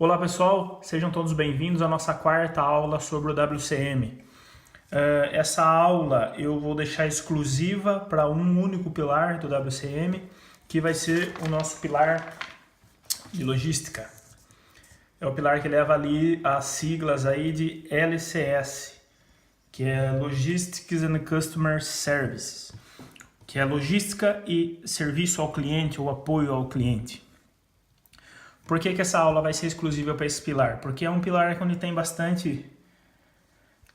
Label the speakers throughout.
Speaker 1: Olá pessoal, sejam todos bem-vindos à nossa quarta aula sobre o WCM. Essa aula eu vou deixar exclusiva para um único pilar do WCM, que vai ser o nosso pilar de logística. É o pilar que leva ali as siglas aí de LCS, que é Logistics and Customer Services, que é logística e serviço ao cliente ou apoio ao cliente. Por que essa aula vai ser exclusiva para esse pilar? Porque é um pilar onde tem bastante...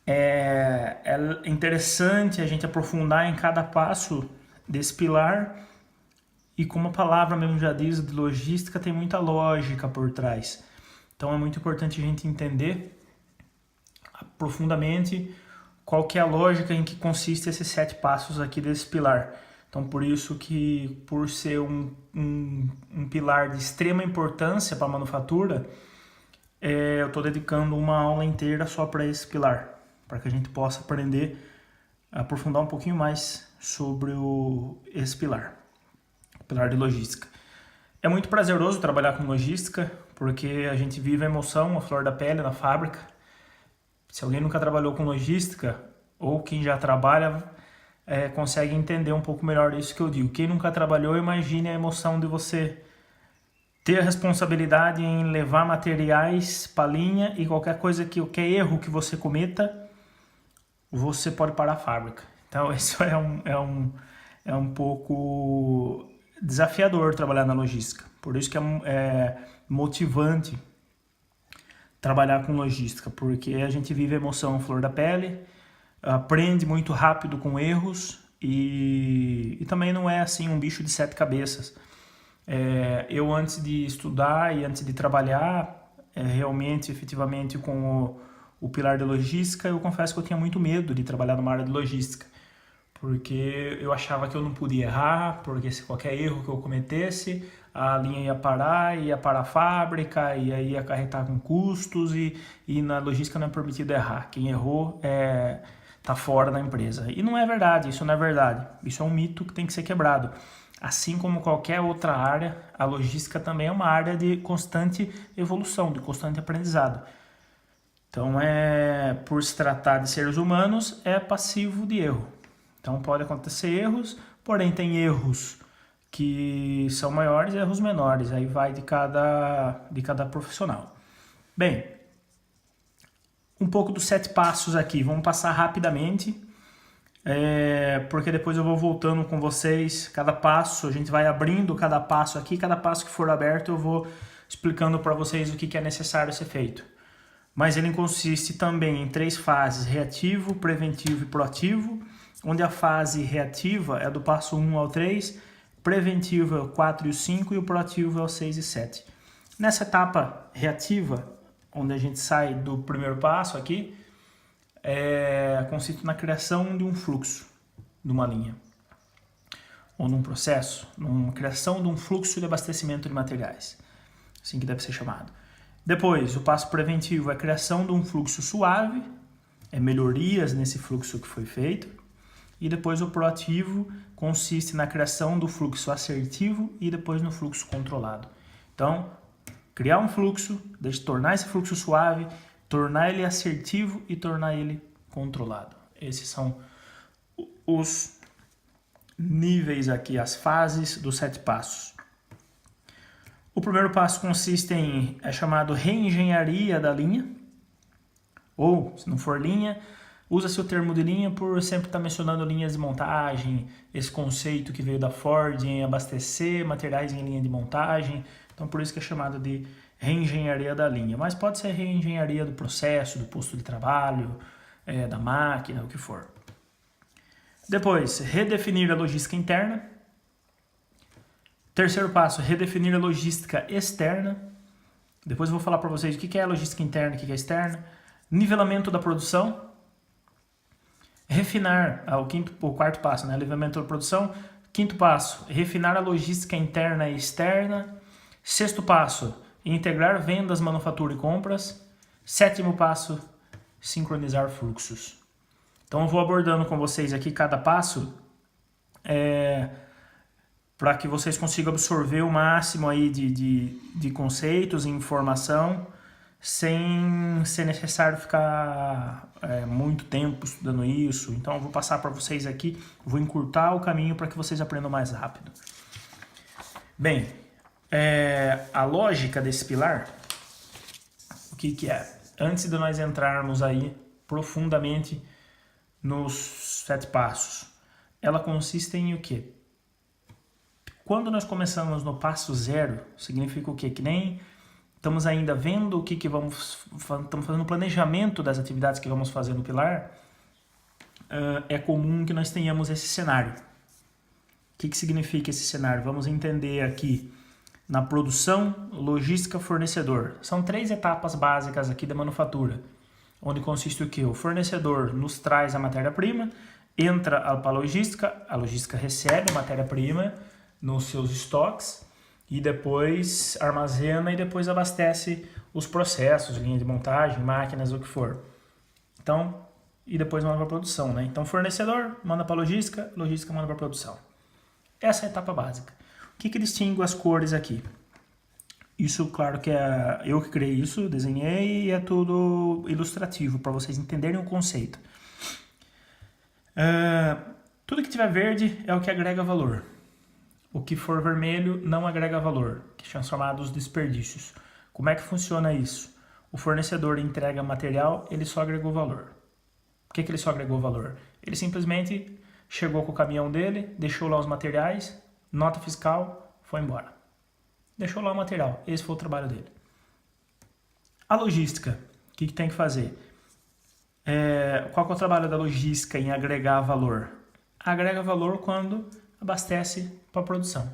Speaker 1: É interessante a gente aprofundar em cada passo desse pilar, e como a palavra mesmo já diz, de logística, tem muita lógica por trás. Então é muito importante a gente entender profundamente qual que é a lógica em que consiste esses 7 passos aqui desse pilar. Então, por isso que, por ser um pilar de extrema importância para a manufatura, eu estou dedicando uma aula inteira só para esse pilar, para que a gente possa aprender, aprofundar um pouquinho mais sobre esse pilar, o pilar de logística. É muito prazeroso trabalhar com logística, porque a gente vive a emoção, a flor da pele na fábrica. Se alguém nunca trabalhou com logística, ou quem já trabalha, consegue entender um pouco melhor isso que eu digo. Quem nunca trabalhou, imagine a emoção de você ter a responsabilidade em levar materiais para a linha, e qualquer erro que você cometa, você pode parar a fábrica. Então isso é um pouco desafiador trabalhar na logística. Por isso que é motivante trabalhar com logística, porque a gente vive a emoção à flor da pele, aprende muito rápido com erros e também não é assim um bicho de 7 cabeças. Eu, antes de estudar e antes de trabalhar realmente, efetivamente com o pilar de logística, eu confesso que eu tinha muito medo de trabalhar numa área de logística, porque eu achava que eu não podia errar, porque se qualquer erro que eu cometesse, a linha ia parar a fábrica, e aí ia acarretar com custos, e na logística não é permitido errar. Quem errou tá fora da empresa. E não é verdade, isso não é verdade. Isso é um mito que tem que ser quebrado. Assim como qualquer outra área, a logística também é uma área de constante evolução, de constante aprendizado. Então, por se tratar de seres humanos, é passivo de erro. Então, pode acontecer erros, porém tem erros que são maiores e erros menores. Aí vai de cada profissional. Bem, um pouco dos 7 passos aqui. Vamos passar rapidamente, porque depois eu vou voltando com vocês. Cada passo, a gente vai abrindo cada passo aqui. Cada passo que for aberto, eu vou explicando para vocês o que é necessário ser feito. Mas ele consiste também em 3 fases: reativo, preventivo e proativo, onde a fase reativa é do passo 1 ao 3, preventivo é o 4 e o 5 e o proativo é o 6 e 7. Nessa etapa reativa, onde a gente sai do primeiro passo aqui, consiste na criação de um fluxo, de uma linha, ou num processo, numa criação de um fluxo de abastecimento de materiais, assim que deve ser chamado. Depois, o passo preventivo é a criação de um fluxo suave, melhorias nesse fluxo que foi feito. E depois o proativo consiste na criação do fluxo assertivo e depois no fluxo controlado. Então, criar um fluxo, tornar esse fluxo suave, tornar ele assertivo e tornar ele controlado. Esses são os níveis aqui, as fases dos 7 passos. O primeiro passo consiste é chamado reengenharia da linha, ou, se não for linha, usa-se o termo de linha por sempre estar mencionando linhas de montagem, esse conceito que veio da Ford em abastecer materiais em linha de montagem. Então, por isso que é chamado de reengenharia da linha. Mas pode ser reengenharia do processo, do posto de trabalho, da máquina, o que for. Depois, redefinir a logística interna. Terceiro passo, redefinir a logística externa. Depois eu vou falar para vocês o que é a logística interna e o que é externa. Nivelamento da produção. Refinar, o quarto passo, nivelamento da produção. Quinto passo, refinar a logística interna e externa. Sexto passo, integrar vendas, manufatura e compras. Sétimo passo, sincronizar fluxos. Então eu vou abordando com vocês aqui cada passo, para que vocês consigam absorver o máximo aí de conceitos e informação sem ser necessário ficar muito tempo estudando isso. Então eu vou passar para vocês aqui, vou encurtar o caminho para que vocês aprendam mais rápido. Bem, a lógica desse pilar, o que é? Antes de nós entrarmos aí profundamente nos 7 passos, ela consiste em o quê? Quando nós começamos no passo 0, significa o quê? Que nem estamos ainda vendo o que estamos fazendo o planejamento das atividades que vamos fazer no pilar, é comum que nós tenhamos esse cenário. O que significa esse cenário? Vamos entender aqui na produção, logística, fornecedor. São 3 etapas básicas aqui da manufatura, onde consiste o quê? O fornecedor nos traz a matéria-prima, entra para a logística recebe a matéria-prima nos seus estoques e depois armazena e depois abastece os processos, linha de montagem, máquinas, o que for. Então, e depois manda para a produção, né? Então, fornecedor manda para a logística manda para a produção. Essa é a etapa básica. O que distingue as cores aqui? Isso, claro que é eu que criei isso, desenhei e é tudo ilustrativo para vocês entenderem o conceito. Tudo que tiver verde é o que agrega valor. O que for vermelho não agrega valor, que são chamados desperdícios. Como é que funciona isso? O fornecedor entrega material, ele só agregou valor. Por que ele só agregou valor? Ele simplesmente chegou com o caminhão dele, deixou lá os materiais, nota fiscal, foi embora. Deixou lá o material, esse foi o trabalho dele. A logística, o que tem que fazer? Qual que é o trabalho da logística em agregar valor? Agrega valor quando abastece para a produção.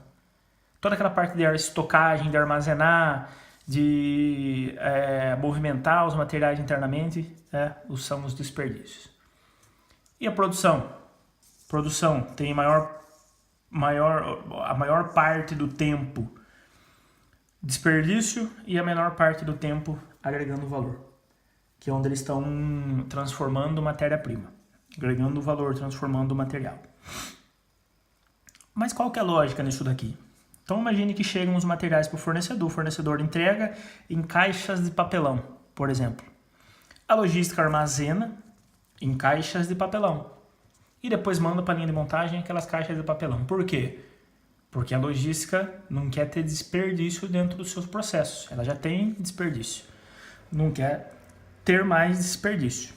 Speaker 1: Toda aquela parte de estocagem, de armazenar, de movimentar os materiais internamente, são os desperdícios. E a produção? Produção tem a maior parte do tempo desperdício e a menor parte do tempo agregando valor, que é onde eles estão transformando matéria-prima, agregando valor, transformando o material. Mas qual que é a lógica nisso daqui? Então imagine que chegam os materiais para o fornecedor entrega em caixas de papelão, por exemplo. A logística armazena em caixas de papelão e depois manda para a linha de montagem aquelas caixas de papelão. Por quê? Porque a logística não quer ter desperdício dentro dos seus processos. Ela já tem desperdício. Não quer ter mais desperdício.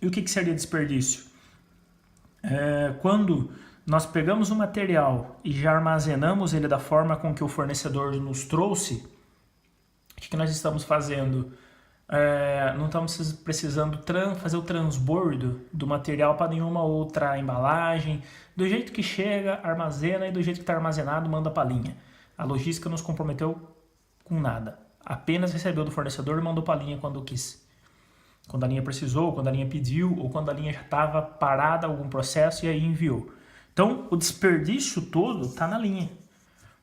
Speaker 1: E o que seria desperdício? Quando nós pegamos o material e já armazenamos ele da forma com que o fornecedor nos trouxe, o que nós estamos fazendo? Não estamos precisando fazer o transbordo do material para nenhuma outra embalagem. Do jeito que chega, armazena e do jeito que está armazenado, manda para a linha. A logística nos comprometeu com nada. Apenas recebeu do fornecedor e mandou para a linha quando quis. Quando a linha precisou, quando a linha pediu ou quando a linha já estava parada algum processo e aí enviou. Então, o desperdício todo está na linha.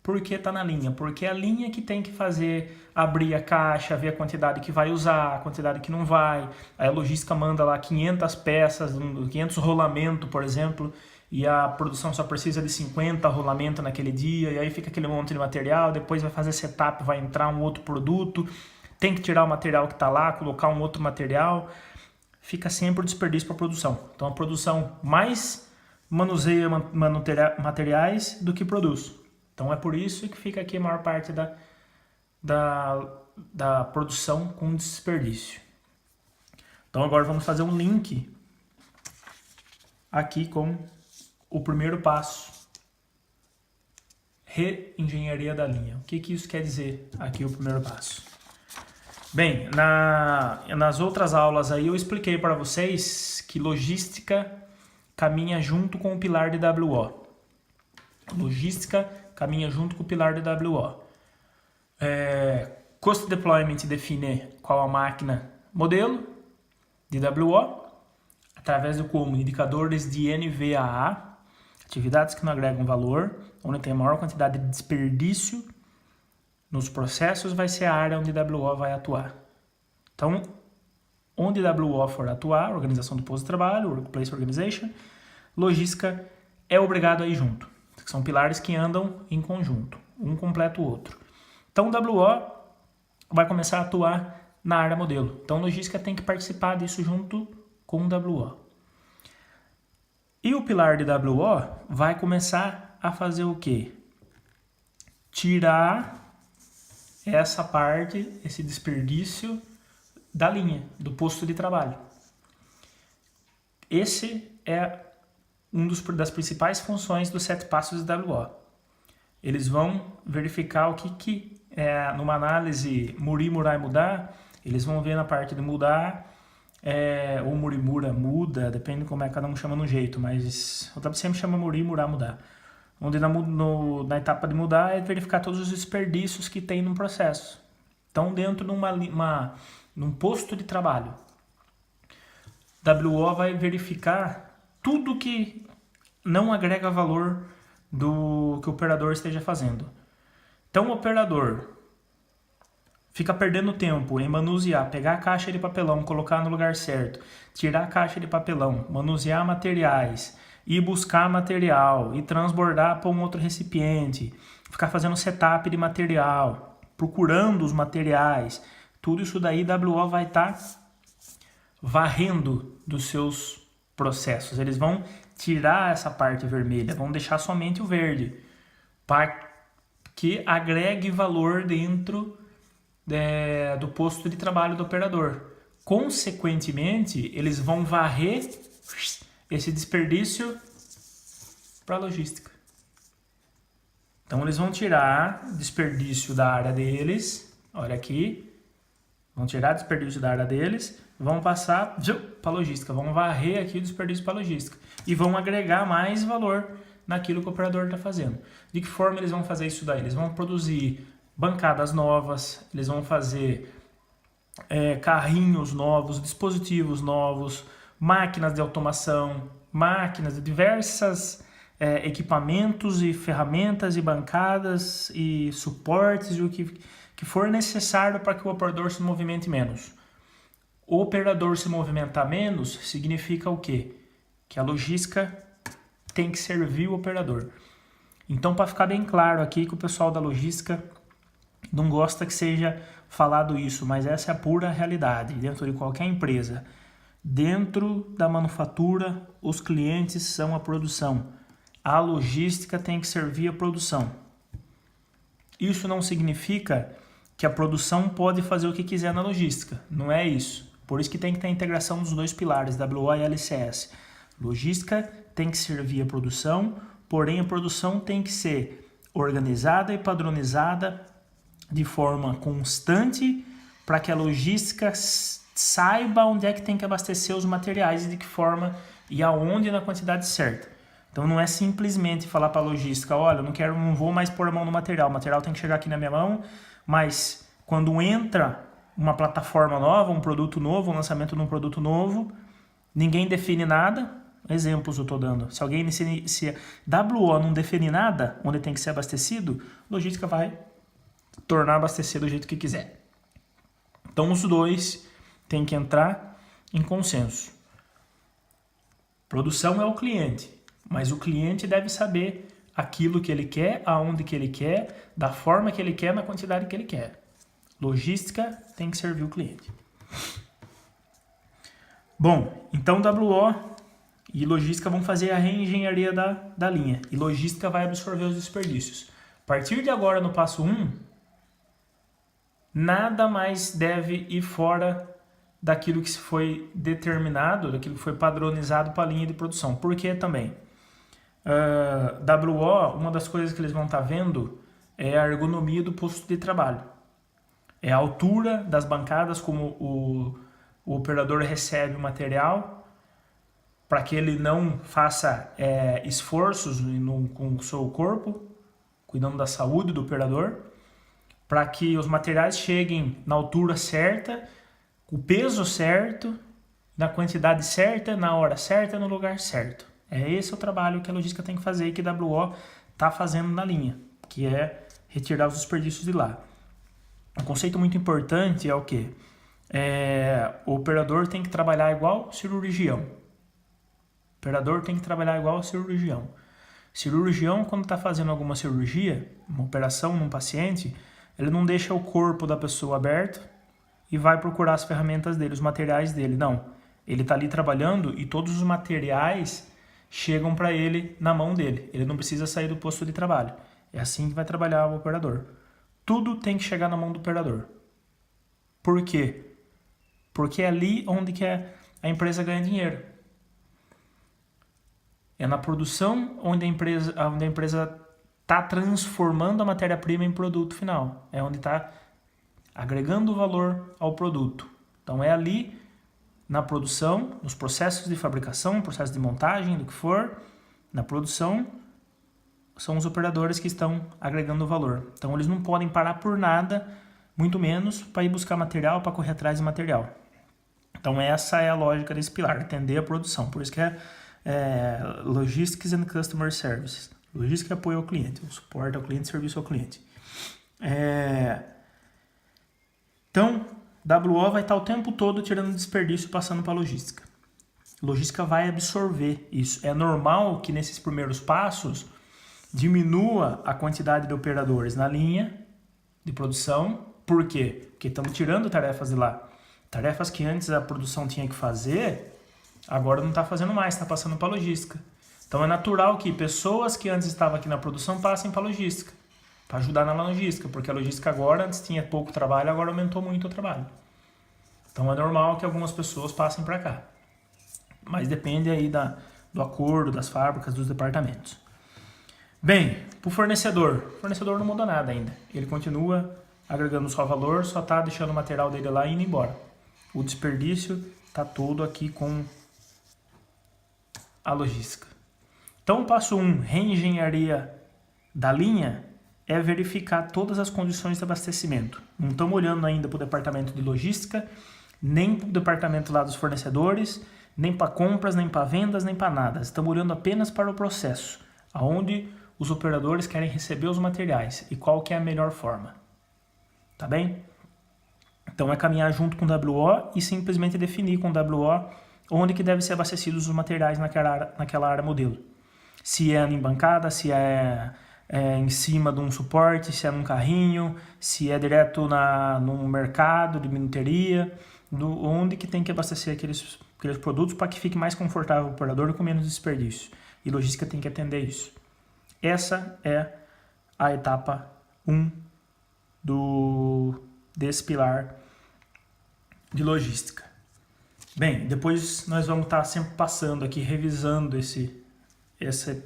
Speaker 1: Por que está na linha? Porque é a linha que tem que fazer, abrir a caixa, ver a quantidade que vai usar, a quantidade que não vai. Aí a logística manda lá 500 peças, 500 rolamentos, por exemplo, e a produção só precisa de 50 rolamentos naquele dia, e aí fica aquele monte de material, depois vai fazer setup, vai entrar um outro produto, tem que tirar o material que está lá, colocar um outro material, fica sempre o desperdício para a produção. Então a produção mais manuseia materiais do que produz. Então é por isso que fica aqui a maior parte da produção com desperdício. Então agora vamos fazer um link aqui com o primeiro passo. Reengenharia da linha. O que isso quer dizer aqui o primeiro passo? Bem, nas outras aulas aí eu expliquei para vocês que logística caminha junto com o pilar de WO. Logística caminha junto com o pilar de WO. Cost Deployment define qual a máquina modelo de WO, através do como indicadores de NVAA, atividades que não agregam valor, onde tem a maior quantidade de desperdício nos processos, vai ser a área onde WO vai atuar. Então, onde WO for atuar, organização do posto de trabalho, Workplace Organization, logística é obrigado a ir junto. São pilares que andam em conjunto, um completa o outro. Então, o WO vai começar a atuar na área modelo. Então, logística tem que participar disso junto com o WO. E o pilar de WO vai começar a fazer o quê? Tirar essa parte, esse desperdício da linha, do posto de trabalho. Esse é das principais funções dos 7 passos de WO. Eles vão verificar o que numa análise Muri, Murar e Mudar, eles vão ver na parte de mudar, ou Muri, Mura, muda, depende de como cada um chama no jeito, mas o WP sempre chama Muri, Murar, Mudar. Onde na etapa de mudar é verificar todos os desperdícios que tem no processo. Então, dentro de num posto de trabalho, WO vai verificar tudo que não agrega valor do que o operador esteja fazendo. Então, o operador fica perdendo tempo em manusear, pegar a caixa de papelão, colocar no lugar certo, tirar a caixa de papelão, manusear materiais, ir buscar material e transbordar para um outro recipiente, ficar fazendo setup de material, procurando os materiais, tudo isso daí WO vai estar varrendo dos seus processos. Eles vão tirar essa parte vermelha, vão deixar somente o verde, para que agregue valor dentro do posto de trabalho do operador. Consequentemente, eles vão varrer esse desperdício para a logística. Então, eles vão tirar desperdício da área deles, olha aqui, vão tirar desperdício da área deles, vão passar para a logística, vão varrer aqui o desperdício para a logística e vão agregar mais valor naquilo que o operador está fazendo. De que forma eles vão fazer isso daí? Eles vão produzir bancadas novas, eles vão fazer carrinhos novos, dispositivos novos, máquinas de automação, máquinas de diversos equipamentos e ferramentas e bancadas e suportes e o que for necessário para que o operador se movimente menos. O operador se movimentar menos significa o quê? Que a logística tem que servir o operador. Então, para ficar bem claro aqui que o pessoal da logística não gosta que seja falado isso, mas essa é a pura realidade dentro de qualquer empresa. Dentro da manufatura, os clientes são a produção. A logística tem que servir a produção. Isso não significa que a produção pode fazer o que quiser na logística. Não é isso. Por isso que tem que ter a integração dos dois pilares, WO e LCS. Logística tem que servir a produção, porém a produção tem que ser organizada e padronizada de forma constante para que a logística saiba onde é que tem que abastecer os materiais e de que forma e aonde na quantidade certa. Então não é simplesmente falar para a logística, olha, não vou mais pôr a mão no material, o material tem que chegar aqui na minha mão, mas quando entra uma plataforma nova, um produto novo, um lançamento de um produto novo, ninguém define nada. Exemplos eu estou dando. Se WO não definir nada onde tem que ser abastecido, a logística vai tornar abastecer do jeito que quiser. Então os dois têm que entrar em consenso. Produção é o cliente, mas o cliente deve saber aquilo que ele quer, aonde que ele quer, da forma que ele quer, na quantidade que ele quer. Logística tem que servir o cliente. Bom, então WO e logística vão fazer a reengenharia da linha. E logística vai absorver os desperdícios. A partir de agora, no passo 1, nada mais deve ir fora daquilo que foi determinado, daquilo que foi padronizado para a linha de produção. Por que também? WO, uma das coisas que eles vão estar vendo é a ergonomia do posto de trabalho. É a altura das bancadas, como o operador recebe o material, para que ele não faça esforços com o seu corpo, cuidando da saúde do operador, para que os materiais cheguem na altura certa, com o peso certo, na quantidade certa, na hora certa, no lugar certo. Esse o trabalho que a logística tem que fazer e que a WO está fazendo na linha, que é retirar os desperdícios de lá. Um conceito muito importante é o quê? O operador tem que trabalhar igual cirurgião. O operador tem que trabalhar igual cirurgião. Cirurgião, quando está fazendo alguma cirurgia, uma operação num paciente, ele não deixa o corpo da pessoa aberto, e vai procurar as ferramentas dele, os materiais dele. Não, ele está ali trabalhando e todos os materiais chegam para ele na mão dele. Ele não precisa sair do posto de trabalho. É assim que vai trabalhar o operador. Tudo tem que chegar na mão do operador. Por quê? Porque é ali onde que a empresa ganha dinheiro. É na produção onde a empresa está transformando a matéria-prima em produto final. É onde está agregando valor ao produto. Então é ali na produção, nos processos de fabricação, processo de montagem, do que for, na produção, são os operadores que estão agregando valor. Então eles não podem parar por nada, muito menos para ir buscar material, para correr atrás de material. Então essa é a lógica desse pilar, atender a produção. Por isso que é Logistics and Customer Services. Logística e apoio ao cliente, o suporte ao cliente, serviço ao cliente. Então, WO vai estar o tempo todo tirando desperdício e passando para a logística. Logística vai absorver isso. É normal que nesses primeiros passos diminua a quantidade de operadores na linha de produção. Por quê? Porque estamos tirando tarefas de lá. Tarefas que antes a produção tinha que fazer, agora não está fazendo mais, está passando para a logística. Então é natural que pessoas que antes estavam aqui na produção passem para a logística, para ajudar na logística, porque a logística agora, antes tinha pouco trabalho, agora aumentou muito o trabalho. Então é normal que algumas pessoas passem para cá. Mas depende aí do acordo, das fábricas, dos departamentos. Bem, para o fornecedor não muda nada ainda. Ele continua agregando só valor, só está deixando o material dele lá e indo embora. O desperdício está todo aqui com a logística. Então, o passo 1, reengenharia da linha, é verificar todas as condições de abastecimento. Não estamos olhando ainda para o departamento de logística, nem para o departamento lá dos fornecedores, nem para compras, nem para vendas, nem para nada. Estamos olhando apenas para o processo, aonde os operadores querem receber os materiais e qual que é a melhor forma. Tá bem? Então é caminhar junto com o WO e simplesmente definir com o WO onde que devem ser abastecidos os materiais naquela área modelo. Se é em bancada, se é em cima de um suporte, se é num carrinho, se é direto no mercado de minuteria, onde que tem que abastecer aqueles produtos para que fique mais confortável o operador e com menos desperdício. E logística tem que atender isso. Essa é a etapa 1 desse pilar de logística. Bem, depois nós vamos estar sempre passando aqui, revisando esse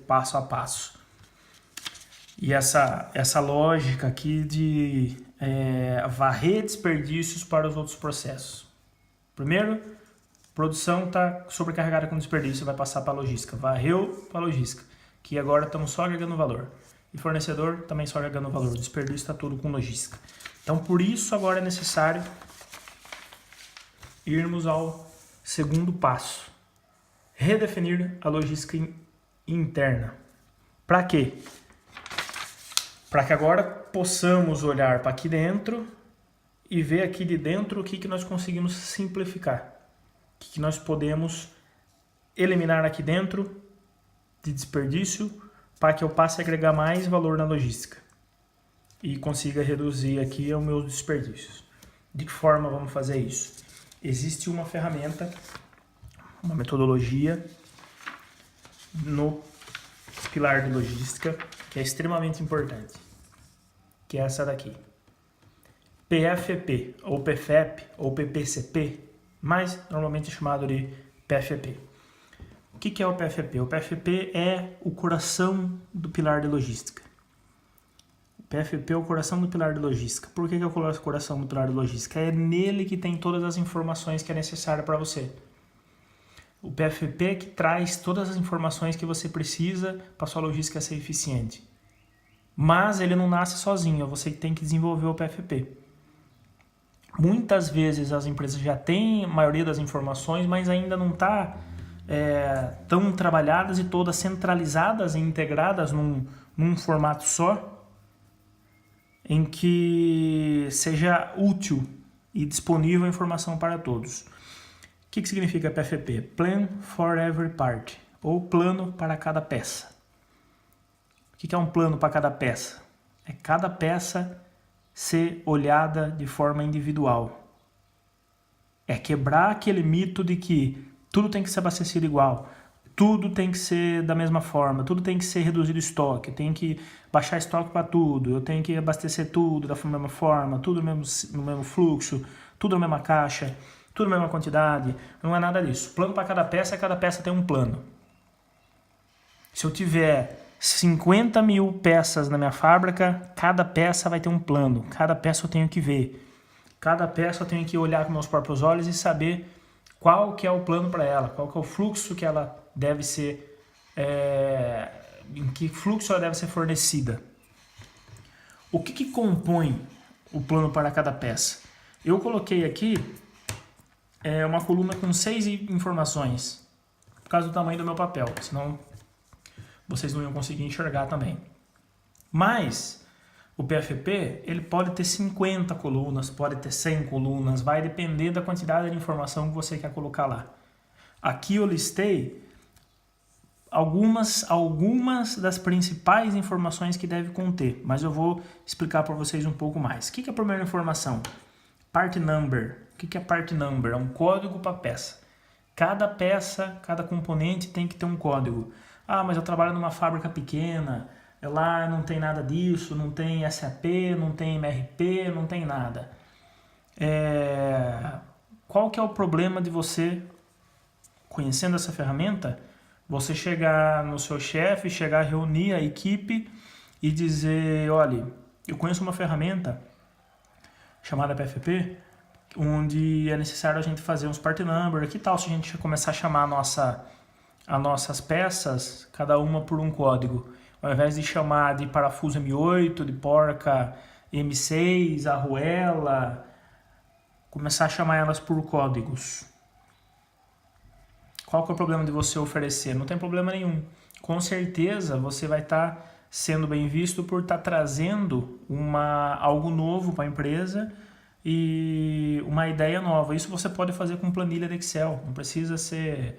Speaker 1: passo a passo. E essa lógica aqui de varrer desperdícios para os outros processos. Primeiro, produção está sobrecarregada com desperdício, vai passar para a logística. Varreu para a logística, que agora estamos só agregando valor. E fornecedor também só agregando valor. O desperdício está tudo com logística. Então, por isso, agora é necessário irmos ao segundo passo. Redefinir a logística interna. Para quê? Para que agora possamos olhar para aqui dentro e ver aqui de dentro o que nós conseguimos simplificar. O que nós podemos eliminar aqui dentro de desperdício para que eu passe a agregar mais valor na logística e consiga reduzir aqui os meus desperdícios. De que forma vamos fazer isso? Existe uma ferramenta, uma metodologia no pilar de logística que é extremamente importante, que é essa daqui. PFP, ou PFEP, ou PPCP, mas normalmente é chamado de PFP. O que é o PFP? O PFP é o coração do pilar de logística. O PFP é o coração do pilar de logística. Por que é o coração do pilar de logística? É nele que tem todas as informações que é necessária para você. O PFP é que traz todas as informações que você precisa para sua logística ser eficiente. Mas ele não nasce sozinho, você tem que desenvolver o PFP. Muitas vezes as empresas já têm a maioria das informações, mas ainda não está tão trabalhadas e todas centralizadas e integradas num formato só, em que seja útil e disponível a informação para todos. O que significa PFP? Plan for Every Part, ou plano para cada peça. O que é um plano para cada peça? É cada peça ser olhada de forma individual. É quebrar aquele mito de que tudo tem que ser abastecido igual, tudo tem que ser da mesma forma, tudo tem que ser reduzido estoque, tem que baixar estoque para tudo, eu tenho que abastecer tudo da mesma forma, tudo no mesmo fluxo, tudo na mesma caixa, tudo na mesma quantidade. Não é nada disso. Plano para cada peça tem um plano. Se eu tiver 50 mil peças na minha fábrica, cada peça vai ter um plano, cada peça eu tenho que ver. Cada peça eu tenho que olhar com meus próprios olhos e saber qual que é o plano para ela, qual que é o fluxo que ela deve ser, em que fluxo ela deve ser fornecida. O que compõe o plano para cada peça? Eu coloquei aqui uma coluna com 6 informações, por causa do tamanho do meu papel, senão vocês não iam conseguir enxergar também. Mas o PFP, ele pode ter 50 colunas, pode ter 100 colunas, vai depender da quantidade de informação que você quer colocar lá. Aqui eu listei algumas das principais informações que deve conter, mas eu vou explicar para vocês um pouco mais. O que é a primeira informação? Part number. O que é part number? É um código para peça. Cada peça, cada componente tem que ter um código. Ah, mas eu trabalho numa fábrica pequena, lá não tem nada disso, não tem SAP, não tem MRP, não tem nada. Qual que é o problema de você, conhecendo essa ferramenta, você chegar no seu chefe, chegar a reunir a equipe e dizer, olha, eu conheço uma ferramenta chamada PFP, onde é necessário a gente fazer uns part number. Que tal se a gente começar a chamar as nossas peças, cada uma por um código? Ao invés de chamar de parafuso M8, de porca M6, arruela, começar a chamar elas por códigos. Qual que é o problema de você oferecer? Não tem problema nenhum. Com certeza você vai estar sendo bem visto por estar trazendo algo novo para a empresa e uma ideia nova. Isso você pode fazer com planilha de Excel. Não precisa ser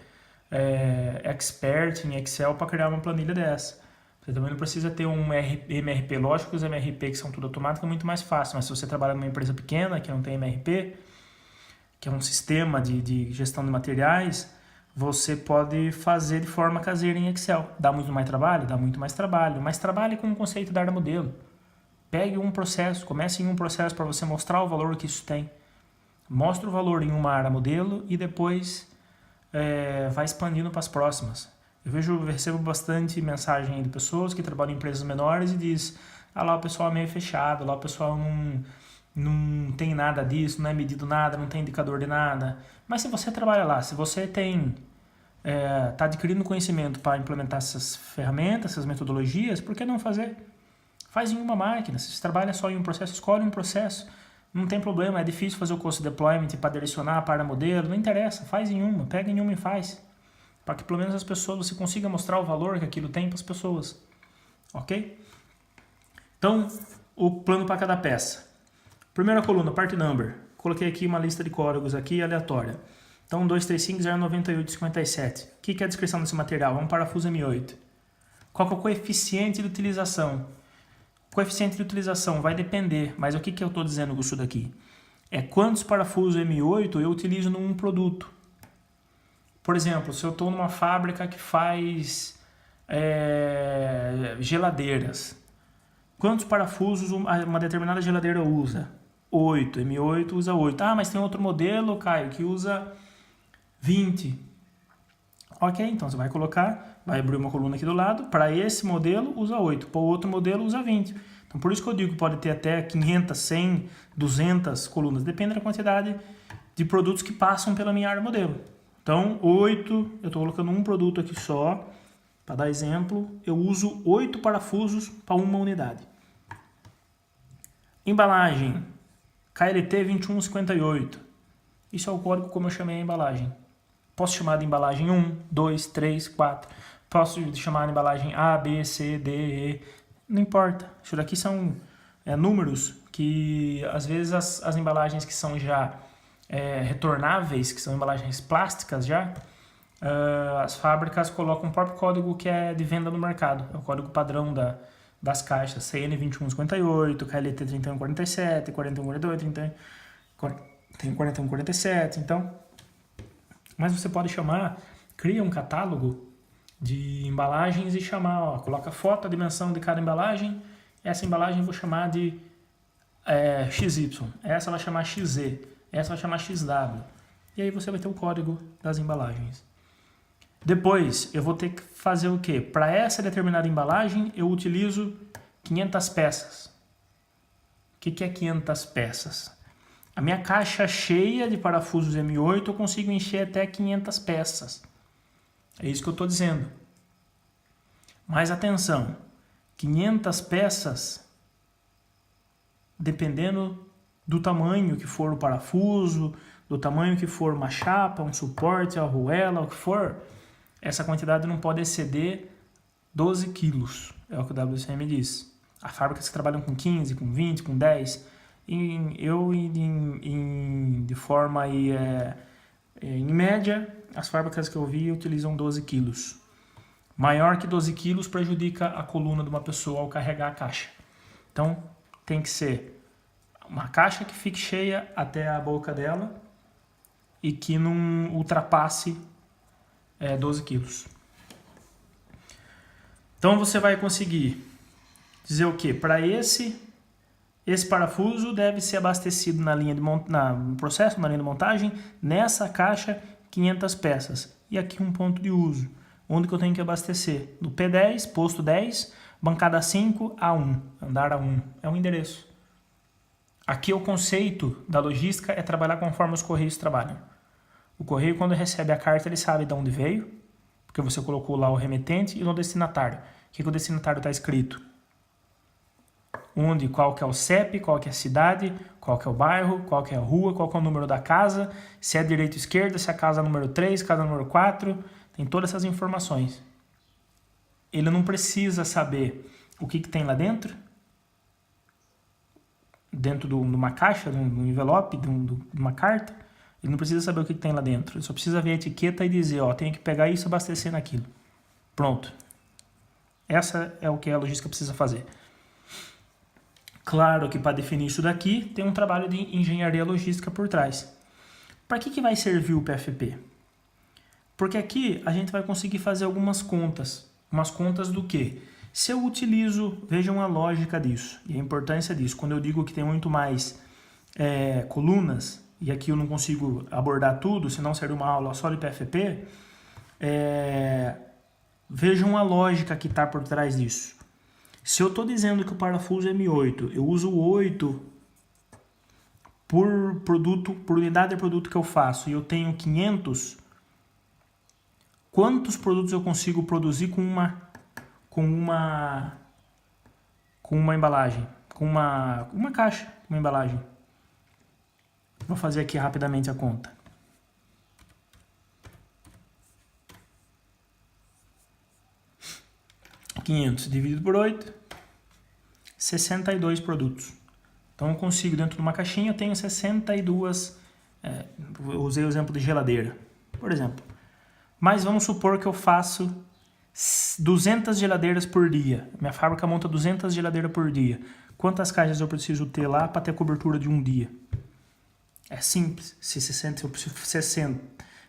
Speaker 1: expert em Excel para criar uma planilha dessa. Você também não precisa ter um MRP. Lógico que os MRP que são tudo automático é muito mais fácil, mas se você trabalha numa empresa pequena que não tem MRP, que é um sistema de gestão de materiais, você pode fazer de forma caseira em Excel. Dá muito mais trabalho? Dá muito mais trabalho, mas trabalhe com o conceito da área modelo. Pegue um processo, comece em um processo para você mostrar o valor que isso tem. Mostre o valor em uma área modelo e depois vai expandindo para as próximas. Eu recebo bastante mensagem de pessoas que trabalham em empresas menores e diz, lá o pessoal é meio fechado, lá o pessoal não tem nada disso, não é medido nada, não tem indicador de nada. Mas se você trabalha lá, se você está adquirindo conhecimento para implementar essas ferramentas, essas metodologias, por que não fazer? Faz em uma máquina. Se você trabalha só em um processo, escolhe um processo. Não tem problema, é difícil fazer o cost deployment para direcionar para a modelo, não interessa, faz em uma, pega em uma e faz. Para que pelo menos as pessoas, você consiga mostrar o valor que aquilo tem para as pessoas. Ok? Então, o plano para cada peça. Primeira coluna, part number. Coloquei aqui uma lista de códigos aqui aleatória. Então, 235.098.57. O que é a descrição desse material? É um parafuso M8. Qual que é o coeficiente de utilização? O coeficiente de utilização vai depender, mas o que eu estou dizendo com isso daqui? É quantos parafusos M8 eu utilizo num produto. Por exemplo, se eu estou numa fábrica que faz geladeiras, quantos parafusos uma determinada geladeira usa? 8, M8 usa 8. Ah, mas tem outro modelo, Caio, que usa 20. Ok, então você vai abrir uma coluna aqui do lado, para esse modelo usa 8, para o outro modelo usa 20. Então por isso que eu digo que pode ter até 500, 100, 200 colunas, depende da quantidade de produtos que passam pela minha área modelo. Então 8, eu estou colocando um produto aqui só, para dar exemplo, eu uso 8 parafusos para uma unidade. Embalagem, KLT 2158, isso é o código como eu chamei a embalagem. Posso chamar de embalagem 1, 2, 3, 4. Posso chamar de embalagem A, B, C, D, E. Não importa. Isso daqui são números que, às vezes, as embalagens que são já retornáveis, que são embalagens plásticas já, as fábricas colocam o próprio código que é de venda no mercado. É o código padrão das caixas. CN 2158, KLT 3147, 4142, tem 41, 47, então... Mas você pode chamar, cria um catálogo de embalagens e chamar, ó, coloca foto, a dimensão de cada embalagem, essa embalagem eu vou chamar de XY, essa vai chamar XZ, essa vai chamar XW. E aí você vai ter o código das embalagens. Depois, eu vou ter que fazer o quê? Para essa determinada embalagem, eu utilizo 500 peças. O que é 500 peças? A minha caixa cheia de parafusos M8, eu consigo encher até 500 peças. É isso que eu estou dizendo. Mas atenção, 500 peças, dependendo do tamanho que for o parafuso, do tamanho que for uma chapa, um suporte, a arruela, o que for, essa quantidade não pode exceder 12 quilos, é o que o WCM diz. Há fábricas que trabalham com 15, com 20, com 10. De forma em média, as fábricas que eu vi utilizam 12 quilos. Maior que 12 quilos prejudica a coluna de uma pessoa ao carregar a caixa. Então, tem que ser uma caixa que fique cheia até a boca dela e que não ultrapasse 12 quilos. Então, você vai conseguir dizer o quê? Para esse parafuso deve ser abastecido na linha no processo, na linha de montagem, nessa caixa 500 peças. E aqui um ponto de uso, onde que eu tenho que abastecer? No P10, posto 10, bancada 5, A1, andar A1, é um endereço. Aqui o conceito da logística é trabalhar conforme os correios trabalham. O correio, quando recebe a carta, ele sabe de onde veio, porque você colocou lá o remetente e no destinatário. O que o destinatário está escrito? Qual que é o CEP, qual que é a cidade, qual que é o bairro, qual que é a rua, qual que é o número da casa, se é direita ou esquerda, se é a casa número 3, casa número 4, tem todas essas informações. Ele não precisa saber o que tem lá dentro de uma caixa, de um envelope, de uma carta. Ele não precisa saber o que tem lá dentro, ele só precisa ver a etiqueta e dizer, ó, tenho que pegar isso e abastecer naquilo. Pronto. Essa é o que a logística precisa fazer. Claro que para definir isso daqui, tem um trabalho de engenharia logística por trás. Para que vai servir o PFP? Porque aqui a gente vai conseguir fazer algumas contas. Umas contas do quê? Se eu utilizo, vejam a lógica disso e a importância disso. Quando eu digo que tem muito mais colunas, e aqui eu não consigo abordar tudo, senão seria uma aula só de PFP, vejam a lógica que está por trás disso. Se eu estou dizendo que o parafuso M8, eu uso 8 por unidade de produto que eu faço, e eu tenho 500, quantos produtos eu consigo produzir com uma embalagem, com uma caixa, uma embalagem? Vou fazer aqui rapidamente a conta. Dividido por 8, 62 produtos. Então eu consigo, dentro de uma caixinha, eu tenho 62, eu usei o exemplo de geladeira, por exemplo. Mas vamos supor que eu faço 200 geladeiras por dia. Minha fábrica monta 200 geladeiras por dia. Quantas caixas eu preciso ter lá para ter cobertura de um dia? É simples. Eu preciso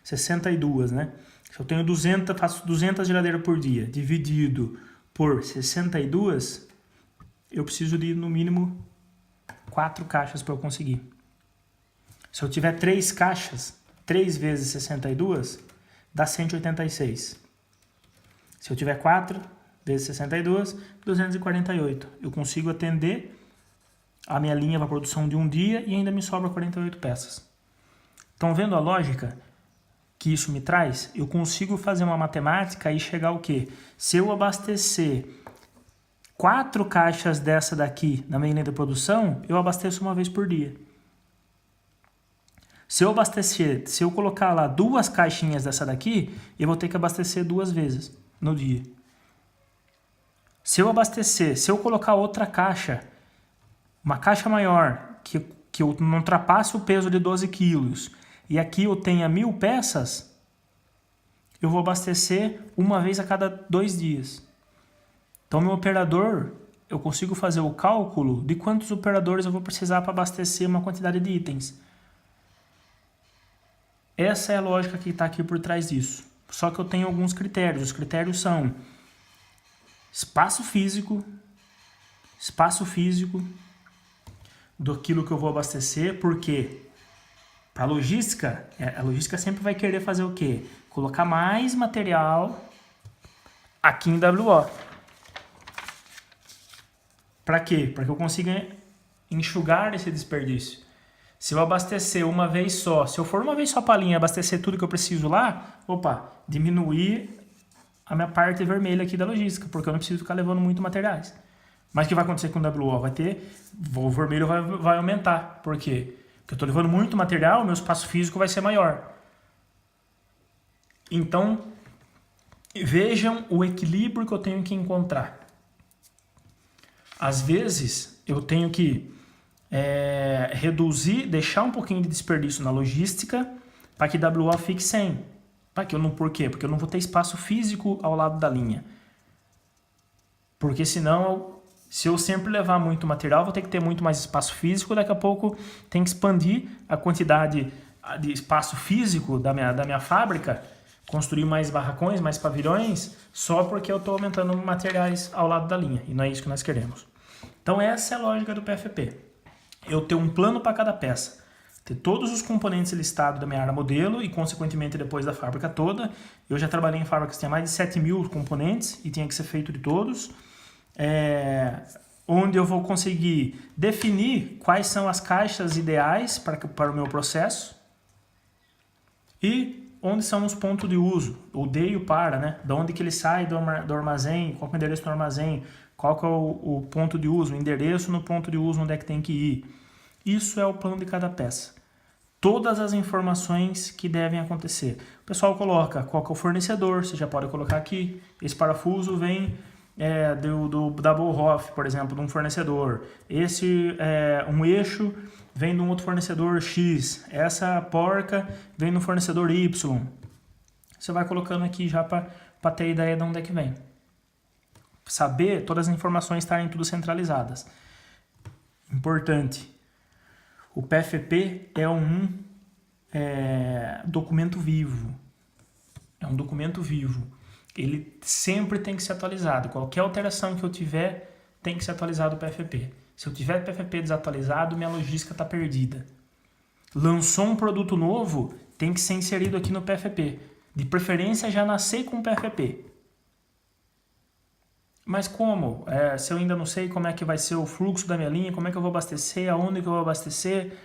Speaker 1: 62, né? Se eu tenho 200, faço 200 geladeiras por dia, dividido por 62, eu preciso de, no mínimo, 4 caixas para eu conseguir. Se eu tiver 3 caixas, 3 vezes 62, dá 186. Se eu tiver 4 vezes 62, 248. Eu consigo atender a minha linha para produção de um dia e ainda me sobra 48 peças. Estão vendo a lógica que isso me traz? Eu consigo fazer uma matemática e chegar ao quê? Se eu abastecer 4 caixas dessa daqui na minha linha de produção, eu abasteço uma vez por dia. Se eu colocar lá 2 caixinhas dessa daqui, eu vou ter que abastecer 2 vezes no dia. Se eu colocar outra caixa, uma caixa maior, que eu não ultrapasse o peso de 12 quilos, e aqui eu tenha 1000 peças, eu vou abastecer uma vez a cada 2 dias. Então, meu operador, eu consigo fazer o cálculo de quantos operadores eu vou precisar para abastecer uma quantidade de itens. Essa é a lógica que está aqui por trás disso. Só que eu tenho alguns critérios. Os critérios são espaço físico daquilo que eu vou abastecer, porque para a logística sempre vai querer fazer o quê? Colocar mais material aqui em WO. Para quê? Para que eu consiga enxugar esse desperdício. Se eu abastecer uma vez só, se eu for uma vez só para a linha abastecer tudo que eu preciso lá, diminuir a minha parte vermelha aqui da logística, porque eu não preciso ficar levando muito materiais. Mas o que vai acontecer com o WO? O vermelho vai aumentar. Por quê? Porque eu estou levando muito material, o meu espaço físico vai ser maior. Então, vejam o equilíbrio que eu tenho que encontrar. Às vezes, eu tenho que reduzir, deixar um pouquinho de desperdício na logística para que WO fique sem. Por quê? Porque eu não vou ter espaço físico ao lado da linha. Porque senão, se eu sempre levar muito material, vou ter que ter muito mais espaço físico. Daqui a pouco tem que expandir a quantidade de espaço físico da minha fábrica, construir mais barracões, mais pavilhões, só porque eu estou aumentando materiais ao lado da linha. E não é isso que nós queremos. Então essa é a lógica do PFP. Eu ter um plano para cada peça. Ter todos os componentes listados da minha área modelo e, consequentemente, depois da fábrica toda. Eu já trabalhei em fábricas que tinha mais de 7.000 componentes e tinha que ser feito de todos. Onde eu vou conseguir definir quais são as caixas ideais para o meu processo e onde são os pontos de uso, o de e o para, né? De onde que ele sai do armazém, qual é o endereço do armazém, qual que é o ponto de uso, o endereço no ponto de uso, onde é que tem que ir. Isso é o plano de cada peça. Todas as informações que devem acontecer. O pessoal coloca qual que é o fornecedor, você já pode colocar aqui. Esse parafuso vem da Bauhof, por exemplo, de um fornecedor. Um eixo vem de um outro fornecedor X. Essa porca vem do fornecedor Y. Você vai colocando aqui já para ter ideia de onde é que vem. Saber todas as informações estarem tudo centralizadas. Importante. O PFP é um documento vivo. É um documento vivo. Ele sempre tem que ser atualizado. Qualquer alteração que eu tiver, tem que ser atualizado o PFP. Se eu tiver PFP desatualizado, minha logística está perdida. Lançou um produto novo, tem que ser inserido aqui no PFP. De preferência, já nascer com o PFP. Mas como? Se eu ainda não sei como é que vai ser o fluxo da minha linha, como é que eu vou abastecer, aonde que eu vou abastecer,